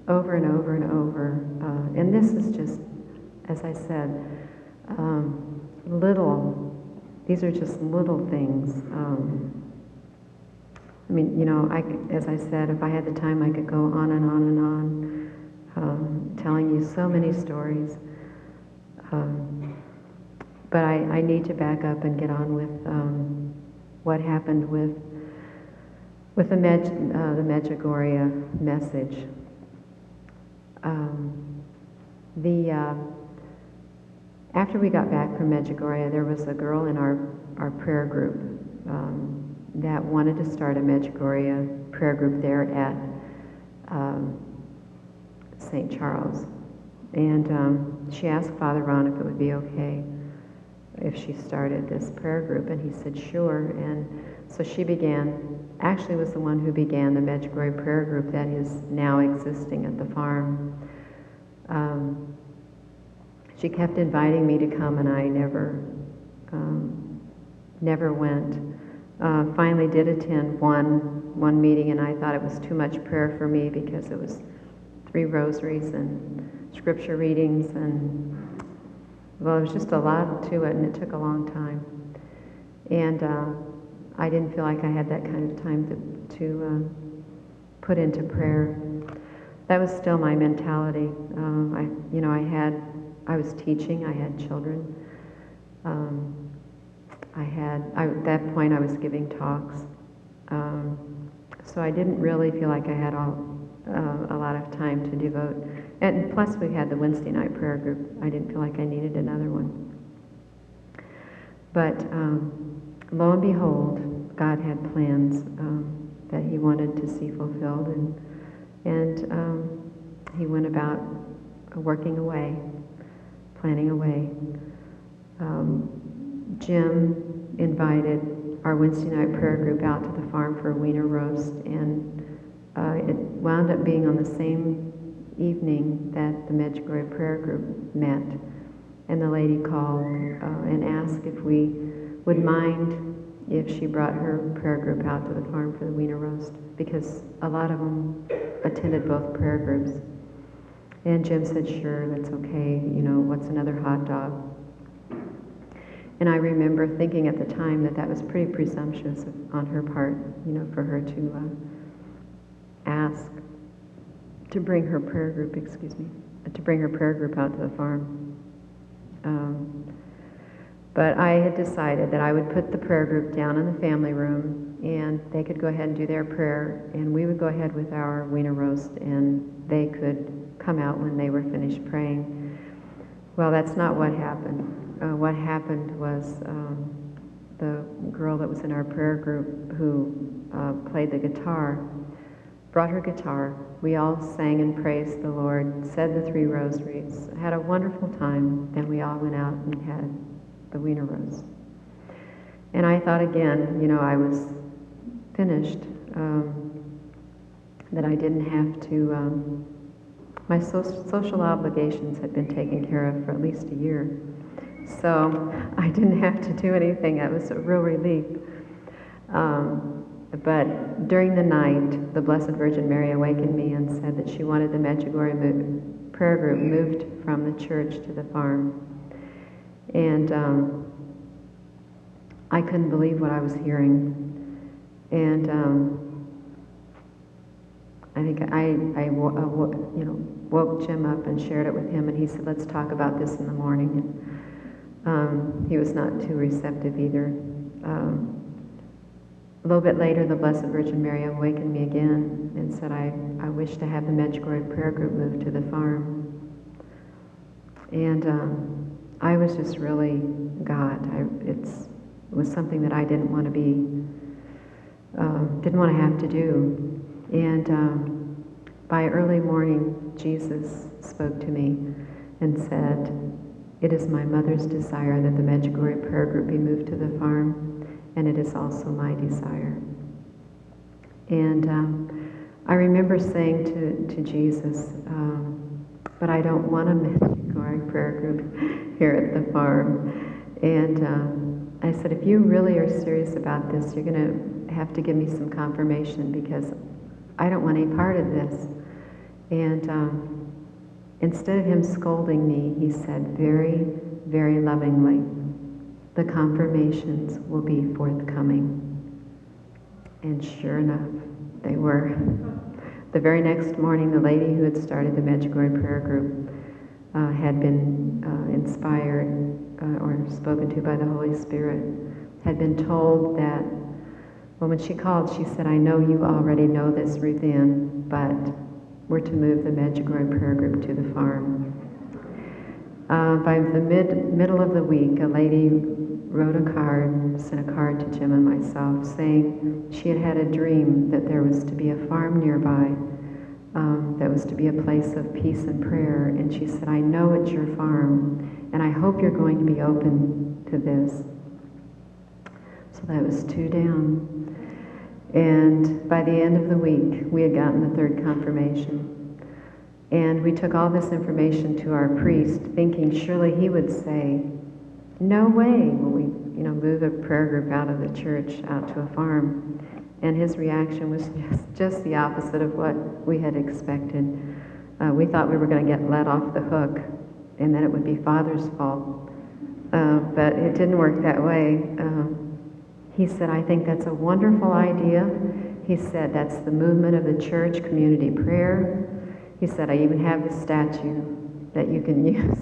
over and over and over. And this is just, as I said, these are just little things. I mean, you know, as I said, if I had the time, I could go on and on and on, telling you so many stories. But I need to back up and get on with what happened with the Medjugorje message. After we got back from Medjugorje, there was a girl in our prayer group that wanted to start a Medjugorje prayer group there at St. Charles. And she asked Father Ron if it would be okay if she started this prayer group, and he said sure. And so she actually was the one who began the Medjugorje prayer group that is now existing at the farm. She kept inviting me to come, and I never went. Finally did attend one meeting, and I thought it was too much prayer for me because it was 3 rosaries and scripture readings, and well, it was just a lot to it, and it took a long time. And I didn't feel like I had that kind of time to put into prayer. That was still my mentality. I was teaching, I had children. At that point I was giving talks. So I didn't really feel like I had a lot of time to devote. And plus we had the Wednesday night prayer group. I didn't feel like I needed another one. But lo and behold, God had plans that he wanted to see fulfilled, and he went about working away, planning away. Jim invited our Wednesday night prayer group out to the farm for a wiener roast, and it wound up being on the same evening that the Medjugorje prayer group met. And the lady called and asked if we would mind if she brought her prayer group out to the farm for the wiener roast, because a lot of them attended both prayer groups. And Jim said, sure, that's okay, what's another hot dog? And I remember thinking at the time that was pretty presumptuous on her part, for her to ask to bring her prayer group, out to the farm. But I had decided that I would put the prayer group down in the family room, and they could go ahead and do their prayer, and we would go ahead with our wiener roast, and they could come out when they were finished praying. Well, that's not what happened. What happened was the girl that was in our prayer group who played the guitar brought her guitar. We all sang and praised the Lord, said the 3 rosaries, had a wonderful time, then we all went out and had the wiener roast. And I thought again, I was finished, that I didn't have to, my social obligations had been taken care of for at least a year. So I didn't have to do anything. That was a real relief. But during the night, the Blessed Virgin Mary awakened me and said that she wanted the Medjugorje prayer group moved from the church to the farm. And I couldn't believe what I was hearing. And I think I woke Jim up and shared it with him, and he said, let's talk about this in the morning. And he was not too receptive either. A little bit later, the Blessed Virgin Mary awakened me again and said, I wish to have the Medjugorje prayer group moved to the farm. And I was just really, God, it was something that I didn't want to have to do. And by early morning, Jesus spoke to me and said, it is my mother's desire that the Medjugorje prayer group be moved to the farm, and it is also my desire. And I remember saying to Jesus, but I don't want a Medjugorje prayer group here at the farm. And I said, if you really are serious about this, you're going to have to give me some confirmation, because I don't want any part of this. And instead of him scolding me, he said very, very lovingly, the confirmations will be forthcoming. And sure enough, they were. The very next morning, the lady who had started the Medjugorje prayer group had been inspired or spoken to by the Holy Spirit, had been told that, well, when she called, she said, I know you already know this, Ruth Ann, but we're to move the Medjugorje prayer group to the farm. By the middle of the week, a lady wrote a card, sent a card to Jim and myself, saying she had had a dream that there was to be a farm nearby, that was to be a place of peace and prayer. And she said, I know it's your farm, and I hope you're going to be open to this. So that was 2 down. And by the end of the week, we had gotten the 3rd confirmation. And we took all this information to our priest, thinking surely he would say, no way will we, move a prayer group out of the church out to a farm. And his reaction was just the opposite of what we had expected. We thought we were going to get let off the hook, and that it would be Father's fault. But it didn't work that way. He said, I think that's a wonderful idea. he said, that's the movement of the church, community prayer. He said, I even have the statue that you can use.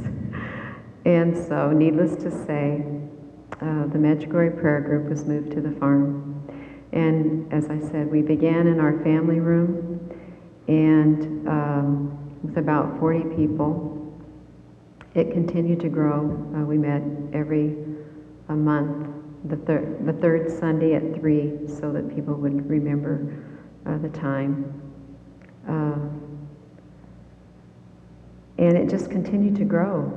And so, needless to say, the Medjugorje prayer group was moved to the farm. And as I said, we began in our family room, and with about 40 people. It continued to grow. We met every month, the third Sunday at 3, so that people would remember the time. And it just continued to grow.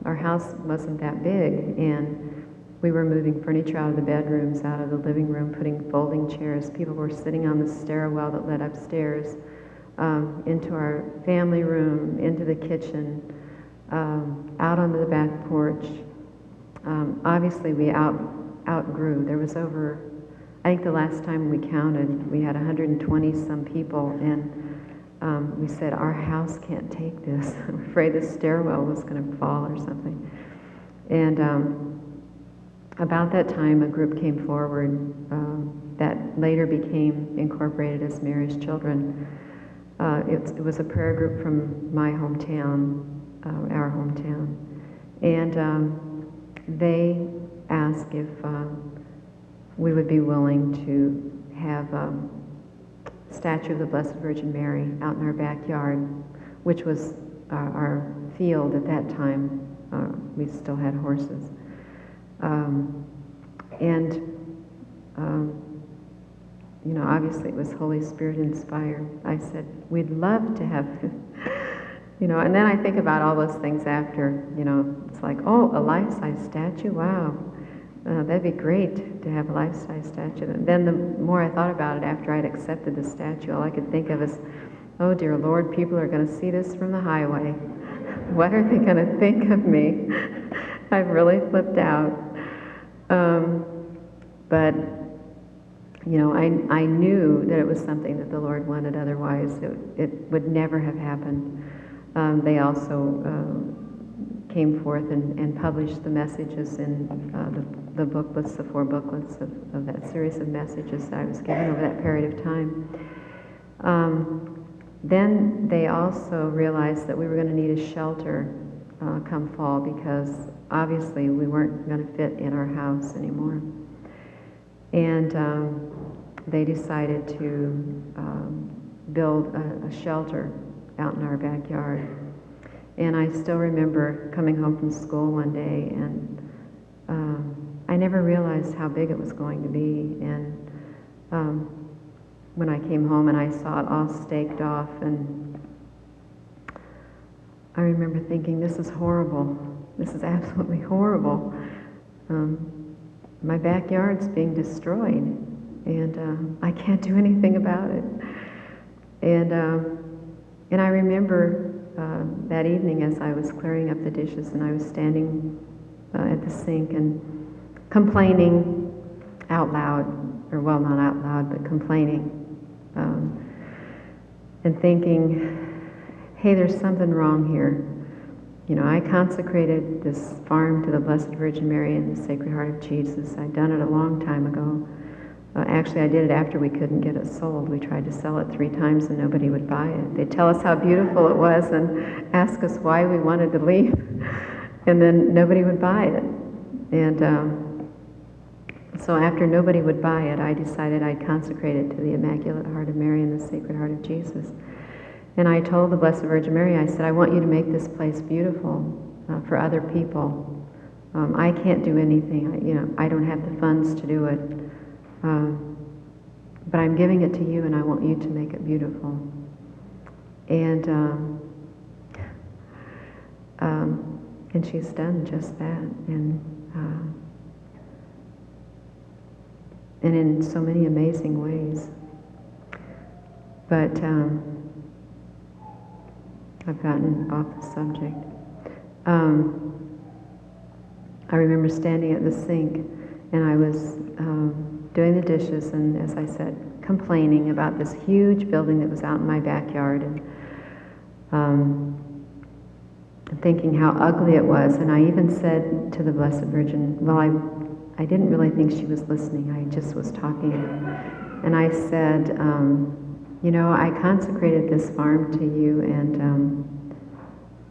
Our house wasn't that big, and we were moving furniture out of the bedrooms, out of the living room, putting folding chairs. People were sitting on the stairwell that led upstairs, into our family room, into the kitchen, out onto the back porch. Obviously, we outgrew. There was over, I think the last time we counted, we had 120 some people, and we said, our house can't take this. I'm afraid the stairwell was going to fall or something. And about that time, a group came forward that later became incorporated as Mary's Children. It was a prayer group from my hometown, our hometown. And they asked if we would be willing to have a statue of the Blessed Virgin Mary out in our backyard, which was our field at that time. We still had horses. You know, obviously it was Holy Spirit inspired. I said, we'd love to have, you know, and then I think about all those things after, you know, it's like, oh, a life-size statue, wow. That'd be great to have a life-size statue. And then the more I thought about it after I'd accepted the statue, all I could think of is, oh dear Lord, people are going to see this from the highway. What are they going to think of me? I've really flipped out. But, you know, I knew that it was something that the Lord wanted, otherwise it would never have happened. They also came forth and published the messages in the booklets, the 4 booklets of that series of messages that I was given over that period of time. Then they also realized that we were going to need a shelter come fall, because obviously we weren't going to fit in our house anymore. And they decided to build a shelter out in our backyard. And I still remember coming home from school one day, and I never realized how big it was going to be. And when I came home and I saw it all staked off, and I remember thinking, this is horrible. This is absolutely horrible. My backyard's being destroyed, and I can't do anything about it. And I remember that evening as I was clearing up the dishes, and I was standing at the sink and complaining out loud, or well, not out loud, but complaining, and thinking, hey, there's something wrong here. You know, I consecrated this farm to the Blessed Virgin Mary and the Sacred Heart of Jesus. I'd done it a long time ago. Actually, I did it after we couldn't get it sold. We tried to sell it 3 times and nobody would buy it. They'd tell us how beautiful it was and ask us why we wanted to leave. And then nobody would buy it. And so after nobody would buy it, I decided I'd consecrate it to the Immaculate Heart of Mary and the Sacred Heart of Jesus. And I told the Blessed Virgin Mary, I said, I want you to make this place beautiful for other people. I can't do anything. I don't have the funds to do it. But I'm giving it to you, and I want you to make it beautiful. And she's done just that, and in so many amazing ways. But I've gotten off the subject. I remember standing at the sink, and I was doing the dishes, and as I said, complaining about this huge building that was out in my backyard, and thinking how ugly it was. And I even said to the Blessed Virgin, well, I didn't really think she was listening. I just was talking And I said, you know, I consecrated this farm to you, and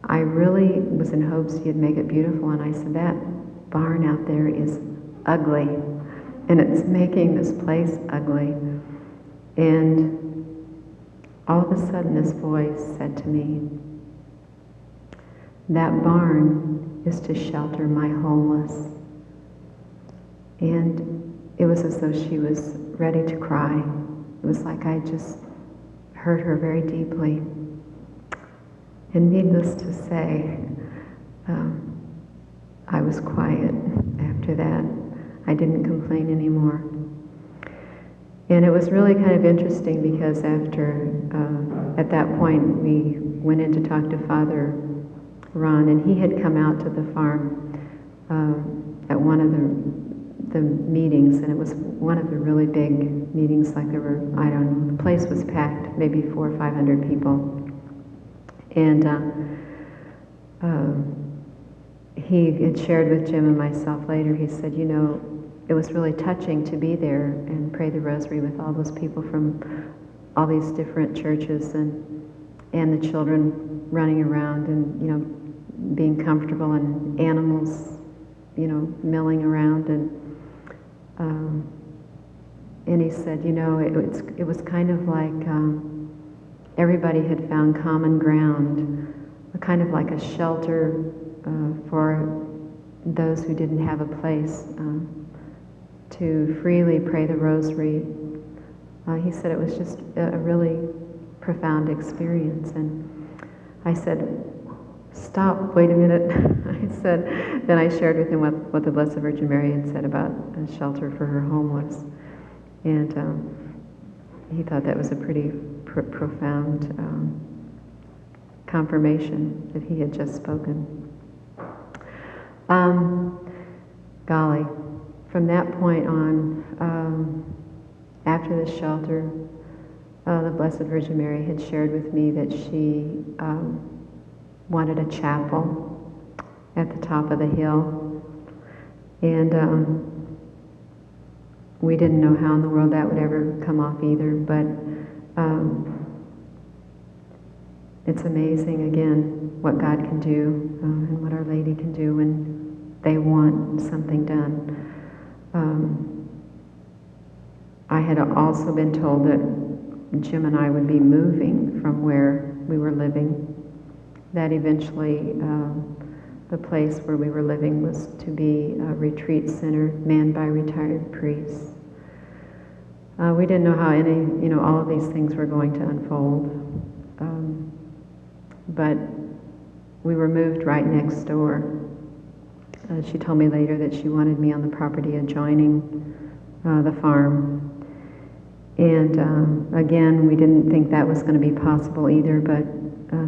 I really was in hopes you'd make it beautiful. And I said, that barn out there is ugly, and it's making this place ugly. And all of a sudden this voice said to me, that barn is to shelter my homeless. And it was as though she was ready to cry. It was like I just hurt her very deeply. And needless to say, I was quiet after that. I didn't complain anymore. And it was really kind of interesting because after, at that point, we went in to talk to Father Ron, and he had come out to the farm at one of the meetings, and it was one of the really big meetings, like there were, I don't know, the place was packed, maybe 400 or 500 people. And he had shared with Jim and myself later, he said, you know, it was really touching to be there and pray the rosary with all those people from all these different churches, and the children running around and, you know, being comfortable, and animals, you know, milling around. And he said, you know, it was kind of like everybody had found common ground, kind of like a shelter for those who didn't have a place to freely pray the rosary. He said it was just a really profound experience. And I said, stop, wait a minute. I said, then I shared with him what the Blessed Virgin Mary had said about a shelter for her homeless. And he thought that was a pretty profound confirmation that he had just spoken. Golly, from that point on, after the shelter, the Blessed Virgin Mary had shared with me that she wanted a chapel at the top of the hill. And we didn't know how in the world that would ever come off either, but it's amazing, again, what God can do and what Our Lady can do when they want something done. I had also been told that Jim and I would be moving from where we were living, that eventually the place where we were living was to be a retreat center manned by retired priests. We didn't know how all of these things were going to unfold. But we were moved right next door. She told me later that she wanted me on the property adjoining the farm. And again, we didn't think that was going to be possible either, but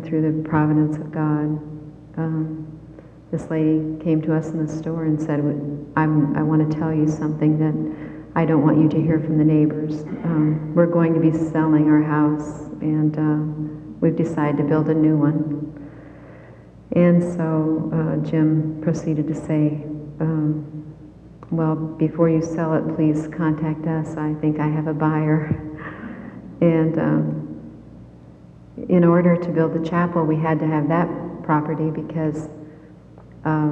through the providence of God, this lady came to us in the store and said, I want to tell you something that I don't want you to hear from the neighbors. We're going to be selling our house, and we've decided to build a new one. And so Jim proceeded to say, well, before you sell it, please contact us. I think I have a buyer. And in order to build the chapel, we had to have that property because I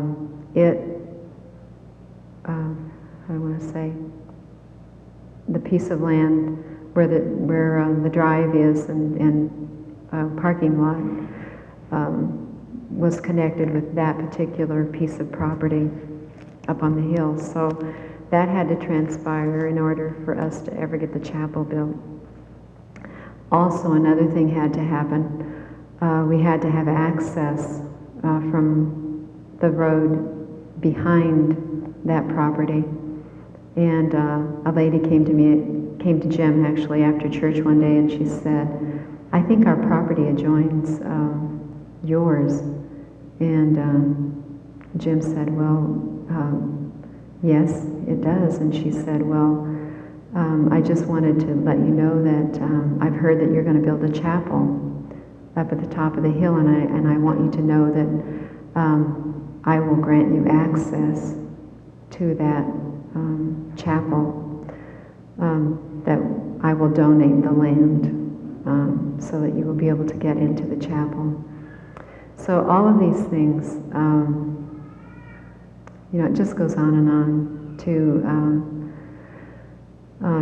want to say, the piece of land where the drive is and parking lot was connected with that particular piece of property up on the hill. So that had to transpire in order for us to ever get the chapel built. Also, another thing had to happen. We had to have access from the road behind that property. And a lady came to Jim actually after church one day, and she said, I think our property adjoins yours. And Jim said, well, yes, it does. And she said, well, I just wanted to let you know that I've heard that you're going to build a chapel up at the top of the hill, and I want you to know that I will grant you access to that chapel that I will donate the land so that you will be able to get into the chapel. So all of these things, it just goes on and on to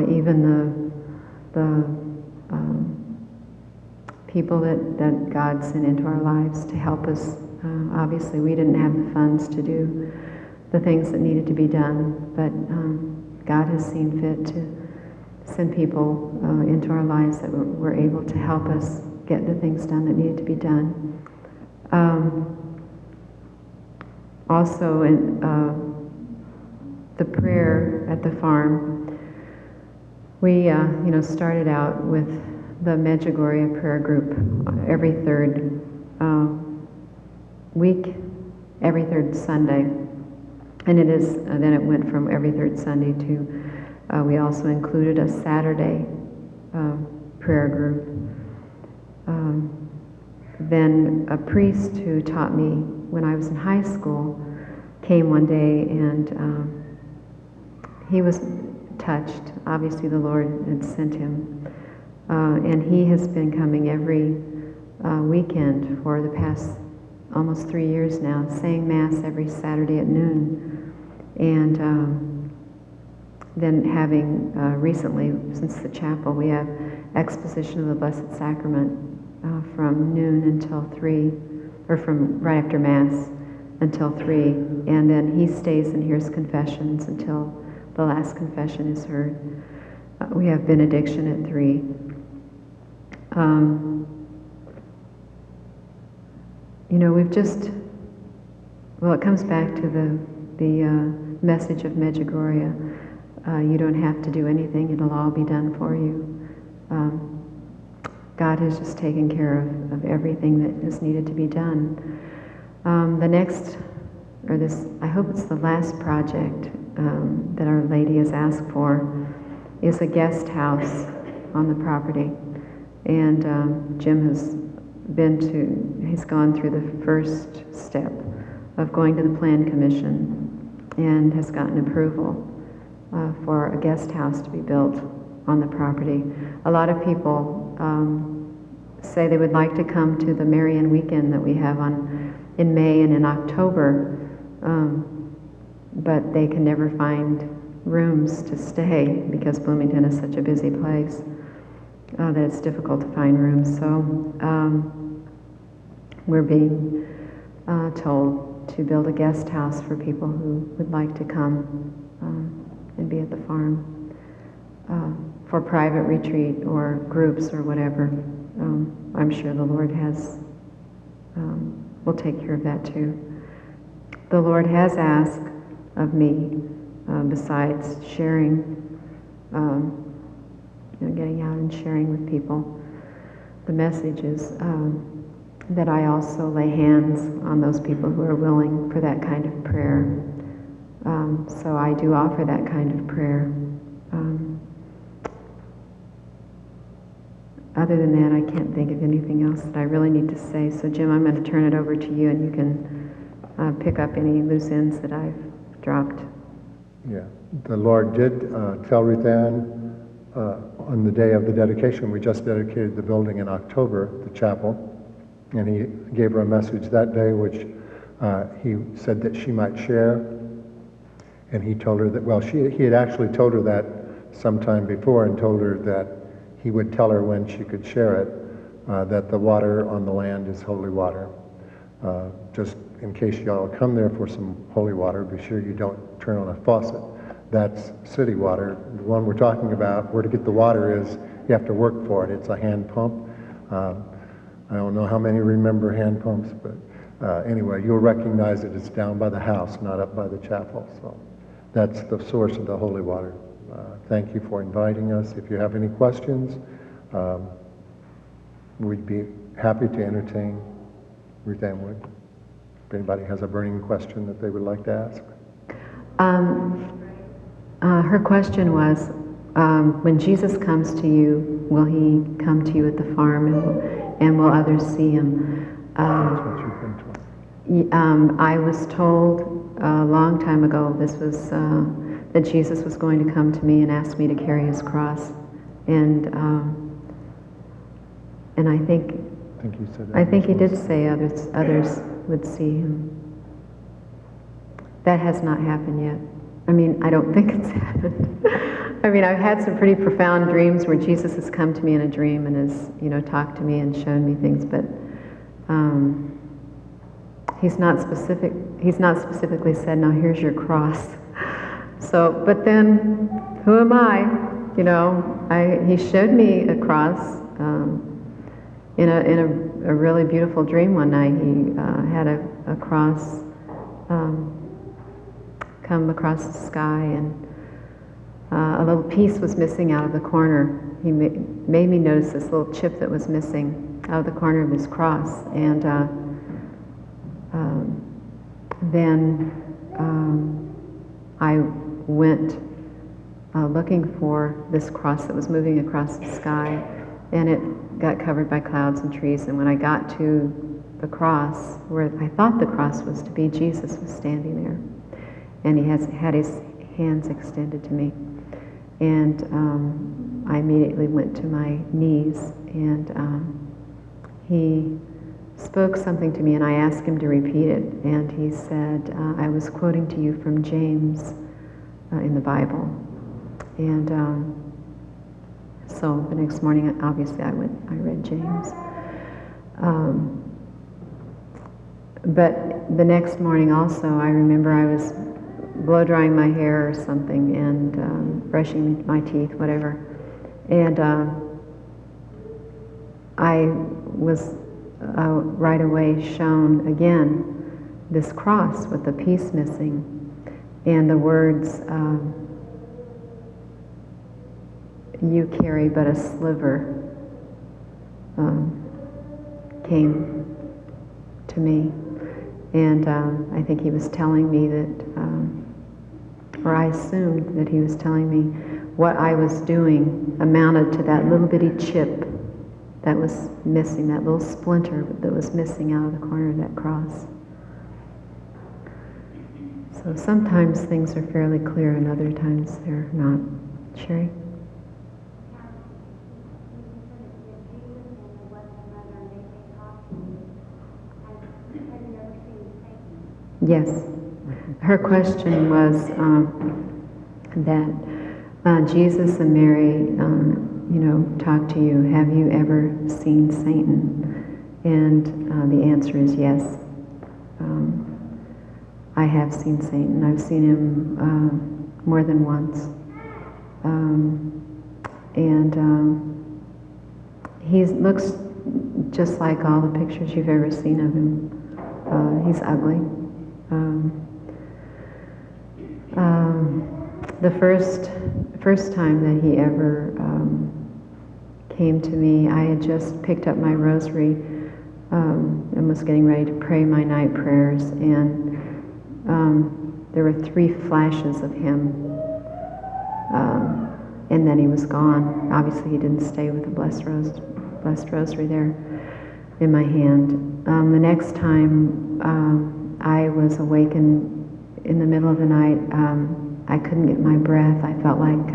even the people that God sent into our lives to help us. Obviously, we didn't have the funds to do the things that needed to be done, but God has seen fit to send people into our lives that were able to help us get the things done that needed to be done. Also, in the prayer at the farm, we started out with the Medjugorje prayer group every third week, every third Sunday, and then it went from every third Sunday to we also included a Saturday prayer group. Then a priest who taught me when I was in high school came one day, and he was touched. Obviously the Lord had sent him. And he has been coming every weekend for the past almost 3 years now, saying Mass every Saturday at noon. And then having recently, since the chapel, we have exposition of the Blessed Sacrament from noon until 3, or from right after Mass until 3. And then he stays and hears confessions until the last confession is heard. We have benediction at 3. It comes back to the message of Medjugorje. You don't have to do anything, it'll all be done for you. God has just taken care of everything that is needed to be done. The next, I hope it's the last project that Our Lady has asked for, is a guest house on the property. And Jim has he's gone through the first step of going to the Plan Commission and has gotten approval for a guest house to be built on the property. A lot of people say they would like to come to the Marian weekend that we have in May and in October, but they can never find rooms to stay because Bloomington is such a busy place. That it's difficult to find rooms. So we're being told to build a guest house for people who would like to come and be at the farm for private retreat or groups or whatever. I'm sure the Lord will take care of that too. The Lord has asked of me, besides sharing, getting out and sharing with people the messages, that I also lay hands on those people who are willing for that kind of prayer. So I do offer that kind of prayer. Other than that, I can't think of anything else that I really need to say. So Jim, I'm going to turn it over to you, and you can pick up any loose ends that I've dropped. Yeah, the Lord did tell Ruth Ann on the day of the dedication. We just dedicated the building in October, the chapel, and he gave her a message that day which he said that she might share. And he told her that, he had actually told her that sometime before and told her that he would tell her when she could share it, that the water on the land is holy water. Just in case y'all come there for some holy water, be sure you don't turn on a faucet. That's city water. The one we're talking about, where to get the water is, you have to work for it. It's a hand pump. I don't know how many remember hand pumps, but anyway, you'll recognize that it's down by the house, not up by the chapel. So that's the source of the holy water. Thank you for inviting us. If you have any questions, we'd be happy to entertain Ruth Ann Wade. If anybody has a burning question that they would like to ask. Her question was, when Jesus comes to you, will he come to you at the farm, and will others see him? That's what you've been told. I was told a long time ago that Jesus was going to come to me and ask me to carry his cross. And I think you said I think he did others say others would see him. That has not happened yet. I mean, I don't think it's happened. I mean, I've had some pretty profound dreams where Jesus has come to me in a dream and has, talked to me and shown me things, but he's not specifically said, now here's your cross. So, but then, who am I? He showed me a cross in a really beautiful dream one night. He had a cross come across the sky, and a little piece was missing out of the corner. He made me notice this little chip that was missing out of the corner of his cross, and then I went looking for this cross that was moving across the sky, and it got covered by clouds and trees. And when I got to the cross, where I thought the cross was to be, Jesus was standing there, and he had his hands extended to me. And I immediately went to my knees, and he spoke something to me, and I asked him to repeat it. And he said, I was quoting to you from James in the Bible. And so the next morning, obviously, I read James. But the next morning also, I remember I was blow drying my hair or something, and brushing my teeth, whatever. And I was right away shown again this cross with the piece missing, and the words, you carry but a sliver, came to me. And I think he was telling me that, or I assumed that he was telling me what I was doing amounted to that little bitty chip that was missing, that little splinter that was missing out of the corner of that cross. So sometimes things are fairly clear, and other times they're not. Sherry? Yes. Her question was that Jesus and Mary, talked to you. Have you ever seen Satan? And the answer is yes. I have seen Satan. I've seen him more than once. He looks just like all the pictures you've ever seen of him. He's ugly. The first time that he ever came to me, I had just picked up my rosary and was getting ready to pray my night prayers, and there were 3 flashes of him, and then he was gone. Obviously, he didn't stay with the blessed rosary there in my hand. The next time I was awakened in the middle of the night, I couldn't get my breath. I felt like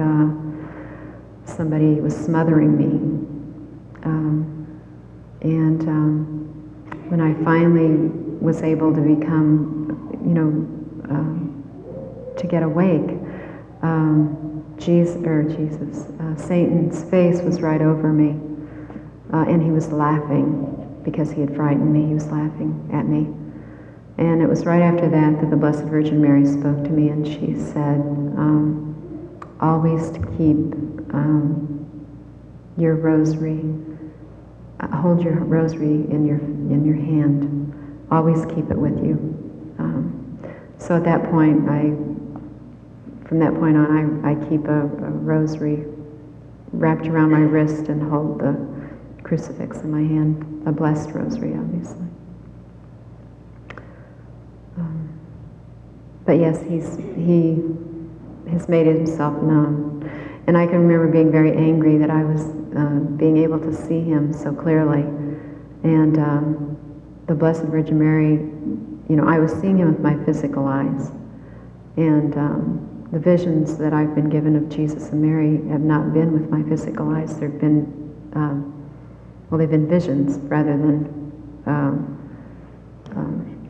somebody was smothering me. When I finally was able to become, to get awake, Satan's face was right over me, and he was laughing because he had frightened me. He was laughing at me. And it was right after that the Blessed Virgin Mary spoke to me, and she said, always to keep your rosary, hold your rosary in your hand. Always keep it with you. So at that point, from that point on, I keep a rosary wrapped around my wrist and hold the crucifix in my hand, a blessed rosary, obviously. But yes, he has made himself known. And I can remember being very angry that I was being able to see him so clearly. And the Blessed Virgin Mary, I was seeing him with my physical eyes. And the visions that I've been given of Jesus and Mary have not been with my physical eyes. They've been, well, they've been visions rather than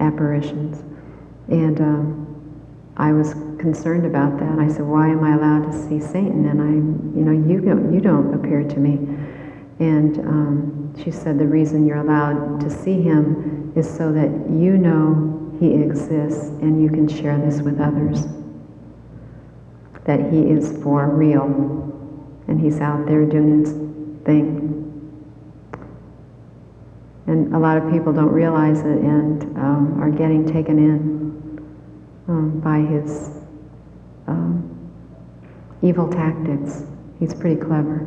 apparitions. And I was concerned about that. I said, why am I allowed to see Satan? And you don't appear to me. And she said, the reason you're allowed to see him is so that you know he exists and you can share this with others. That he is for real and he's out there doing his thing. And a lot of people don't realize it and are getting taken in by his evil tactics. He's pretty clever.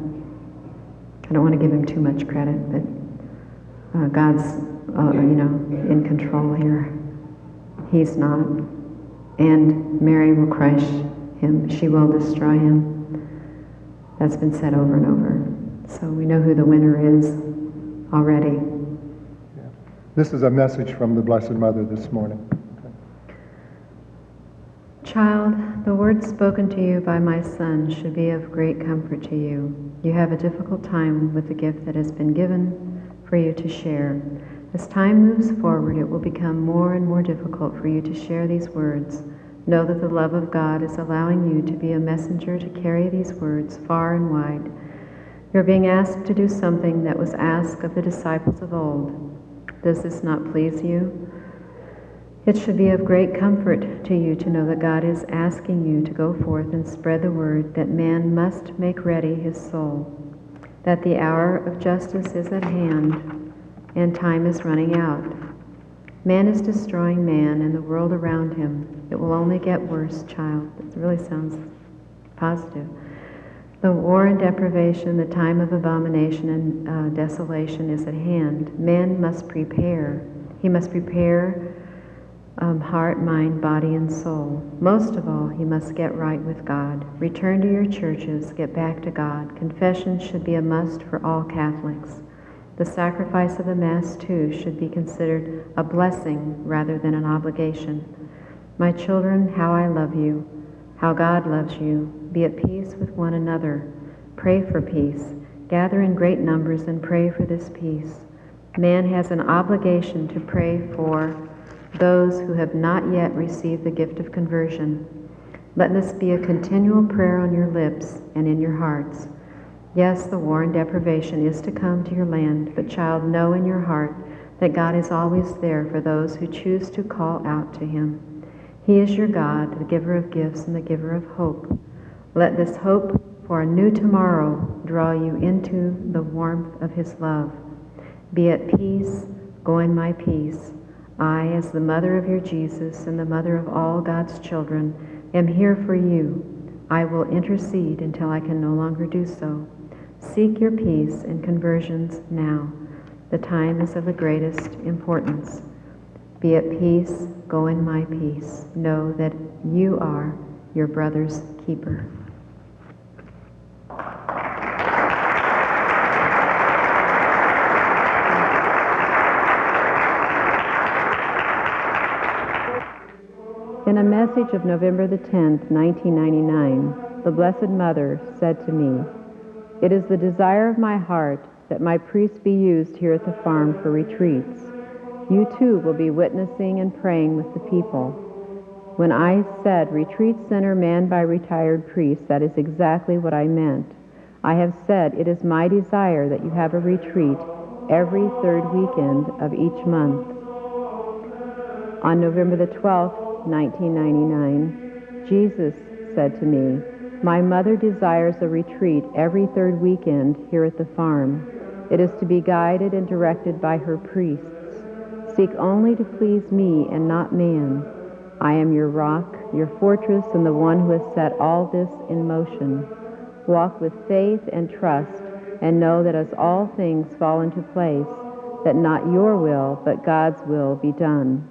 I don't want to give him too much credit, but God's, in control here. He's not. And Mary will crush him. She will destroy him. That's been said over and over. So we know who the winner is already. Yeah. This is a message from the Blessed Mother this morning. Child, the words spoken to you by my Son should be of great comfort to you. You have a difficult time with the gift that has been given for you to share. As time moves forward, it will become more and more difficult for you to share these words. Know that the love of God is allowing you to be a messenger to carry these words far and wide. You're being asked to do something that was asked of the disciples of old. Does this not please you? It should be of great comfort to you to know that God is asking you to go forth and spread the word that man must make ready his soul, that the hour of justice is at hand and time is running out. Man is destroying man and the world around him. It will only get worse, child. It really sounds positive. The war and deprivation, the time of abomination and desolation is at hand. Man must prepare. He must prepare heart, mind, body, and soul. Most of all, he must get right with God. Return to your churches. Get back to God. Confession should be a must for all Catholics. The sacrifice of the Mass, too, should be considered a blessing rather than an obligation. My children, how I love you, how God loves you. Be at peace with one another. Pray for peace. Gather in great numbers and pray for this peace. Man has an obligation to pray for those who have not yet received the gift of conversion. Let this be a continual prayer on your lips and in your hearts. Yes, the war and deprivation is to come to your land, but child, know in your heart that God is always there for those who choose to call out to him. He is your God, the giver of gifts and the giver of hope. Let this hope for a new tomorrow draw you into the warmth of his love. Be at peace, go in my peace. I, as the mother of your Jesus and the mother of all God's children, am here for you. I will intercede until I can no longer do so. Seek your peace and conversions now. The time is of the greatest importance. Be at peace, go in my peace. Know that you are your brother's keeper. In a message of November the 10th, 1999, the Blessed Mother said to me, "It is the desire of my heart that my priests be used here at the farm for retreats. You too will be witnessing and praying with the people." When I said retreat center manned by retired priests, that is exactly what I meant. I have said it is my desire that you have a retreat every third weekend of each month. On November the 12th, 1999, Jesus said to me, "My mother desires a retreat every third weekend here at the farm. It is to be guided and directed by her priests. Seek only to please me and not man. I am your rock, your fortress, and the one who has set all this in motion. Walk with faith and trust, and know that as all things fall into place, that not your will, but God's will be done."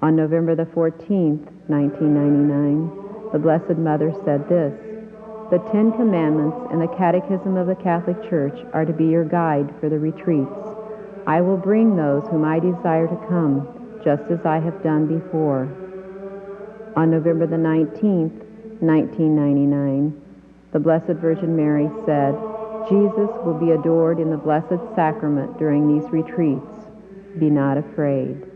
On November the 14th, 1999, the Blessed Mother said this, "The 10 Commandments and the Catechism of the Catholic Church are to be your guide for the retreats. I will bring those whom I desire to come, just as I have done before." On November the 19th, 1999, the Blessed Virgin Mary said, "Jesus will be adored in the Blessed Sacrament during these retreats. Be not afraid."